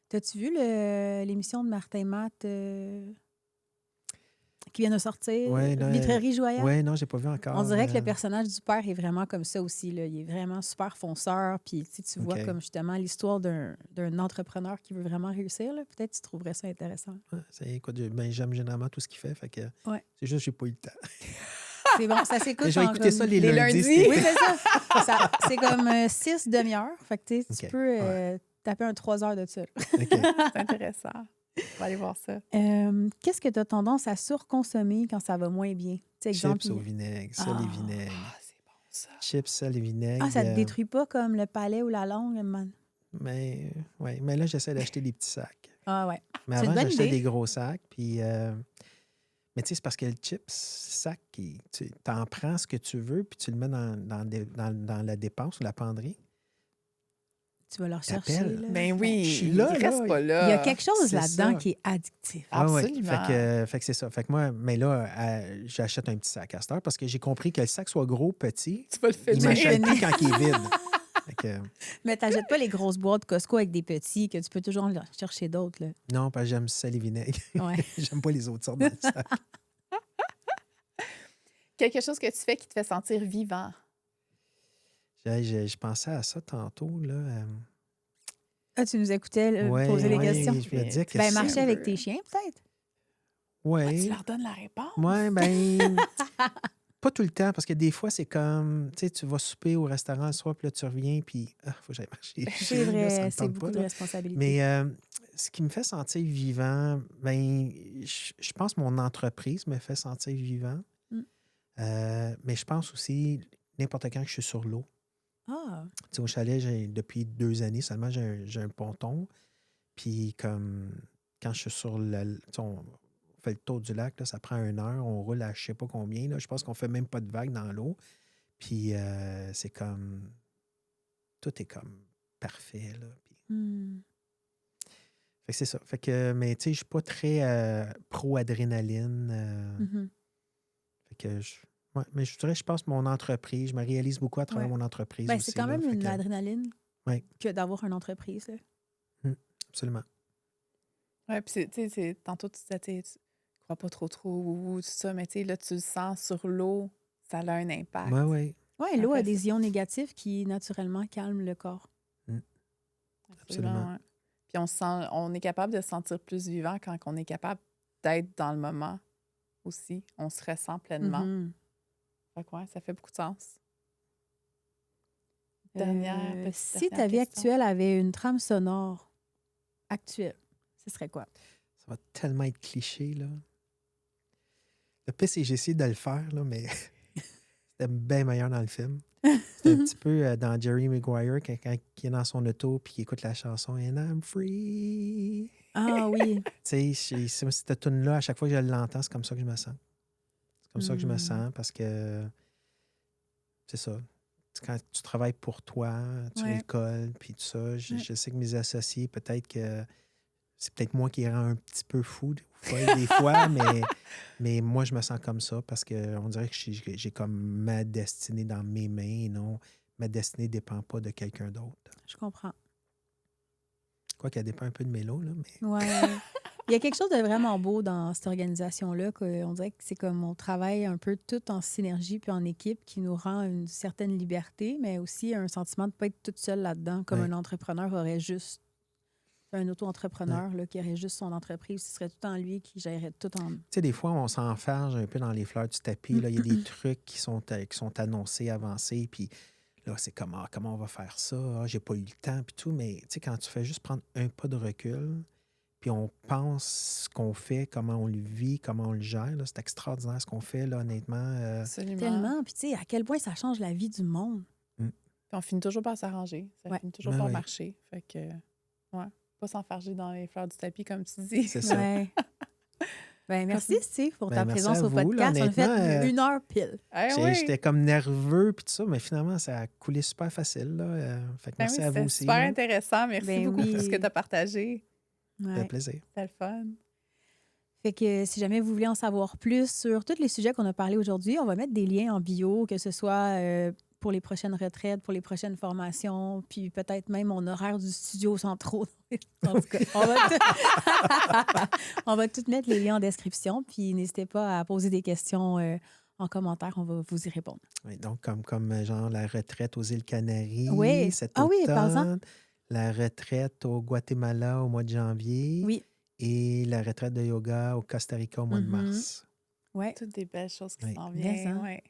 [SPEAKER 2] T'as-tu vu l'émission de Martin Matt qui vient de sortir?
[SPEAKER 3] Ouais, là,
[SPEAKER 2] Vitrerie Joyelle?
[SPEAKER 3] ouais, non, j'ai pas vu encore.
[SPEAKER 2] On dirait que le personnage du père est vraiment comme ça aussi. Là. Il est vraiment super fonceur. Puis tu vois
[SPEAKER 3] OK.
[SPEAKER 2] comme justement l'histoire d'un entrepreneur qui veut vraiment réussir. Là. Peut-être que tu trouverais ça intéressant.
[SPEAKER 3] Écoute, j'aime généralement tout ce qu'il fait. Fait que
[SPEAKER 2] Ouais.
[SPEAKER 3] c'est juste que j'ai pas eu le temps.
[SPEAKER 2] C'est bon, ça s'écoute.
[SPEAKER 3] Mais je vais
[SPEAKER 2] en
[SPEAKER 3] écouter ça
[SPEAKER 2] comme-
[SPEAKER 3] les
[SPEAKER 1] les
[SPEAKER 3] lundis.
[SPEAKER 1] lundis.
[SPEAKER 3] c'était-
[SPEAKER 2] Oui, c'est ça. C'est comme 6 demi-heures. Fait que tu sais, tu
[SPEAKER 3] OK.
[SPEAKER 2] peux taper un 3 heures de ça.
[SPEAKER 3] OK.
[SPEAKER 1] C'est intéressant. On va aller voir ça.
[SPEAKER 2] Qu'est-ce que tu as tendance à surconsommer quand ça va moins bien? Tu sais, exemple,
[SPEAKER 3] Chips au vinaigre, ça,
[SPEAKER 2] Ah.
[SPEAKER 3] les vinaigres.
[SPEAKER 1] Ah, c'est bon, ça.
[SPEAKER 3] Chips, sel et vinaigre.
[SPEAKER 2] ça te détruit pas comme le palais ou la langue, man.
[SPEAKER 3] Mais là, j'essaie d'acheter des petits sacs.
[SPEAKER 2] Ah ouais.
[SPEAKER 3] Mais
[SPEAKER 2] C'est une
[SPEAKER 3] avant,
[SPEAKER 2] bonne
[SPEAKER 3] j'achetais
[SPEAKER 2] idée.
[SPEAKER 3] des gros sacs. Puis Mais tu sais, c'est parce que le chips, sac, tu en prends ce que tu veux, puis tu le mets dans la dépense ou la penderie.
[SPEAKER 2] Tu vas le rechercher,
[SPEAKER 3] T'appelles.
[SPEAKER 2] là.
[SPEAKER 1] Ben
[SPEAKER 3] Je
[SPEAKER 1] oui,
[SPEAKER 3] suis
[SPEAKER 1] il
[SPEAKER 3] là,
[SPEAKER 1] reste pas
[SPEAKER 2] Il y a
[SPEAKER 1] là.
[SPEAKER 2] quelque chose
[SPEAKER 3] C'est
[SPEAKER 2] là-dedans
[SPEAKER 3] ça.
[SPEAKER 2] qui est addictif.
[SPEAKER 3] Ouais, ouais.
[SPEAKER 1] Absolument.
[SPEAKER 3] Fait que c'est ça. Fait que moi, mais là, j'achète un petit sac à cette heure parce que j'ai compris que le sac soit gros, petit,
[SPEAKER 1] Tu vas le
[SPEAKER 3] il
[SPEAKER 1] finir.
[SPEAKER 3] m'achète plus quand il est vide. Fait que,
[SPEAKER 2] Mais t'achètes pas les grosses boîtes Costco avec des petits que tu peux toujours en chercher d'autres, là.
[SPEAKER 3] non, parce que j'aime ça, les vinaigres.
[SPEAKER 2] Ouais.
[SPEAKER 3] J'aime pas les autres sortes dans le sac.
[SPEAKER 1] Quelque chose que tu fais qui te fait sentir vivant.
[SPEAKER 3] Je pensais à ça tantôt, là.
[SPEAKER 2] Ah, tu nous écoutais
[SPEAKER 3] Ouais,
[SPEAKER 2] poser des
[SPEAKER 3] ouais,
[SPEAKER 2] questions.
[SPEAKER 3] je me disais que
[SPEAKER 2] Ben,
[SPEAKER 3] ça.
[SPEAKER 2] marcher avec tes chiens, peut-être?
[SPEAKER 1] Tu
[SPEAKER 3] Ouais,
[SPEAKER 1] leur donnes la réponse.
[SPEAKER 3] ouais, ben, pas tout le temps, parce que des fois, c'est comme, tu sais, tu vas souper au restaurant le soir, puis là, tu reviens, puis faut que j'aille marcher.
[SPEAKER 2] C'est
[SPEAKER 3] Là, ça
[SPEAKER 2] vrai,
[SPEAKER 3] me
[SPEAKER 2] c'est
[SPEAKER 3] tente
[SPEAKER 2] beaucoup
[SPEAKER 3] pas,
[SPEAKER 2] de
[SPEAKER 3] là.
[SPEAKER 2] responsabilités.
[SPEAKER 3] Mais ce qui me fait sentir vivant, ben, je pense que mon entreprise me fait sentir vivant.
[SPEAKER 2] Mm.
[SPEAKER 3] Mais je pense aussi, n'importe quand que je suis sur l'eau.
[SPEAKER 2] Ah,
[SPEAKER 3] Tu sais, au chalet, depuis 2 années seulement, j'ai un ponton. Puis comme quand je suis sur le... tu sais, on fait le tour du lac, là, ça prend 1 heure, on roule à je sais pas combien. Là, je pense qu'on fait même pas de vagues dans l'eau. Puis c'est comme... Tout est comme parfait, là. Puis... Fait que c'est ça. Fait que, mais tu sais, je suis pas très pro-adrénaline.
[SPEAKER 2] Mhm.
[SPEAKER 3] Fait que ouais, mais je dirais, je pense mon entreprise, je me réalise beaucoup à travers
[SPEAKER 2] Ouais.
[SPEAKER 3] mon entreprise
[SPEAKER 2] Ben,
[SPEAKER 3] aussi.
[SPEAKER 2] c'est quand
[SPEAKER 3] là.
[SPEAKER 2] même
[SPEAKER 3] Fait
[SPEAKER 2] une
[SPEAKER 3] que,
[SPEAKER 2] adrénaline
[SPEAKER 3] ouais,
[SPEAKER 2] que d'avoir une entreprise, là.
[SPEAKER 3] absolument.
[SPEAKER 1] Oui, puis tu sais, tantôt tu disais, tu crois pas trop ou tout ça, mais tu sais, là, tu le sens sur l'eau, ça a un impact.
[SPEAKER 3] Ouais, ouais.
[SPEAKER 2] Oui, l'eau a
[SPEAKER 1] Après,
[SPEAKER 2] des ions négatifs qui, naturellement, calment le corps.
[SPEAKER 3] Absolument.
[SPEAKER 1] Ouais. Puis on est capable de se sentir plus vivant quand on est capable d'être dans le moment aussi. On se ressent pleinement.
[SPEAKER 2] Mhm.
[SPEAKER 1] Fait que ouais, ça fait beaucoup de sens. Dernière
[SPEAKER 2] Si ta
[SPEAKER 1] dernière
[SPEAKER 2] vie
[SPEAKER 1] question.
[SPEAKER 2] actuelle avait une trame sonore actuelle, ce serait quoi?
[SPEAKER 3] Ça va tellement être cliché, là. Le pire, c'est que j'ai essayé de le faire, là, mais c'était bien meilleur dans le film. C'était un petit peu dans Jerry Maguire, quand il est dans son auto puis il écoute la chanson « And I'm free ».
[SPEAKER 2] Ah oui.
[SPEAKER 3] Tu sais, cette tune-là, à chaque fois que je l'entends, c'est comme ça que je me sens. C'est comme ça que je me
[SPEAKER 2] Mm.
[SPEAKER 3] sens parce que c'est ça. Quand tu travailles pour toi, tu
[SPEAKER 2] Ouais.
[SPEAKER 3] récoltes, puis tout ça.
[SPEAKER 2] Ouais.
[SPEAKER 3] Je sais que mes associés, peut-être que c'est peut-être moi qui les rend un petit peu fou des fois, mais moi, je me sens comme ça parce qu'on dirait que j'ai comme ma destinée dans mes mains et non, ma destinée ne dépend pas de quelqu'un d'autre.
[SPEAKER 2] Je comprends.
[SPEAKER 3] Quoi qu'elle dépend un peu de Mélo, là, mais...
[SPEAKER 2] Ouais. Il y a quelque chose de vraiment beau dans cette organisation-là, qu'on dirait que c'est comme on travaille un peu tout en synergie puis en équipe qui nous rend une certaine liberté, mais aussi un sentiment de ne pas être toute seule là-dedans, comme
[SPEAKER 3] Ouais.
[SPEAKER 2] un entrepreneur aurait juste, un auto-entrepreneur là, qui aurait juste son entreprise, ce serait tout en lui qui gérerait tout en...
[SPEAKER 3] Tu sais, des fois, on s'enfarge un peu dans les fleurs du tapis. Là. Il y a des trucs qui sont annoncés, avancés, puis là, c'est comme, comment on va faire ça? Ah, j'ai pas eu le temps, puis tout. Mais tu sais, quand tu fais juste prendre un pas de recul, puis on pense ce qu'on fait, comment on le vit, comment on le gère, là, c'est extraordinaire ce qu'on fait, là, honnêtement.
[SPEAKER 1] Absolument.
[SPEAKER 2] Tellement. Puis tu sais, à quel point ça change la vie du monde.
[SPEAKER 1] Puis on finit toujours par s'arranger. Ça
[SPEAKER 2] Ouais.
[SPEAKER 1] finit toujours
[SPEAKER 3] Ben
[SPEAKER 1] par
[SPEAKER 3] oui.
[SPEAKER 1] marcher. Fait que, ouais, pas s'enfarger dans les fleurs du tapis, comme tu dis.
[SPEAKER 3] C'est ça.
[SPEAKER 2] Ouais. Ben, merci, Steve, pour
[SPEAKER 3] Ben,
[SPEAKER 2] ta
[SPEAKER 3] merci
[SPEAKER 2] présence
[SPEAKER 3] à
[SPEAKER 2] au
[SPEAKER 3] vous, là,
[SPEAKER 2] podcast. On a fait
[SPEAKER 3] honnêtement,
[SPEAKER 2] 1 heure pile.
[SPEAKER 1] Eh oui.
[SPEAKER 3] J'étais comme nerveux, puis tout ça, mais finalement, ça a coulé super facile. Là. Fait que
[SPEAKER 1] Ben
[SPEAKER 3] merci
[SPEAKER 1] oui,
[SPEAKER 3] à vous
[SPEAKER 1] c'était
[SPEAKER 3] aussi.
[SPEAKER 1] super
[SPEAKER 3] là.
[SPEAKER 1] intéressant. Merci
[SPEAKER 2] Ben
[SPEAKER 1] beaucoup pour
[SPEAKER 2] oui.
[SPEAKER 1] ce que tu as partagé.
[SPEAKER 3] Ça
[SPEAKER 2] Ouais.
[SPEAKER 3] fait plaisir.
[SPEAKER 1] C'était le fun.
[SPEAKER 2] Fait que si jamais vous voulez en savoir plus sur tous les sujets qu'on a parlé aujourd'hui, on va mettre des liens en bio, que ce soit pour les prochaines retraites, pour les prochaines formations, puis peut-être même mon horaire du studio sans trop. En tout cas, on va tout mettre les liens en description, puis n'hésitez pas à poser des questions en commentaire, on va vous y répondre.
[SPEAKER 3] Oui, donc, comme genre la retraite aux îles Canaries
[SPEAKER 2] Oui.
[SPEAKER 3] cet
[SPEAKER 2] Ah oui, parle-en.
[SPEAKER 3] automne, la retraite au Guatemala au mois de janvier
[SPEAKER 2] Oui.
[SPEAKER 3] et la retraite de yoga au Costa Rica au mois de
[SPEAKER 2] Mhm.
[SPEAKER 3] mars.
[SPEAKER 2] Ouais.
[SPEAKER 1] Toutes des belles choses qui
[SPEAKER 3] Oui.
[SPEAKER 1] s'en
[SPEAKER 2] Mais,
[SPEAKER 1] viennent.
[SPEAKER 2] hein.
[SPEAKER 1] Ouais.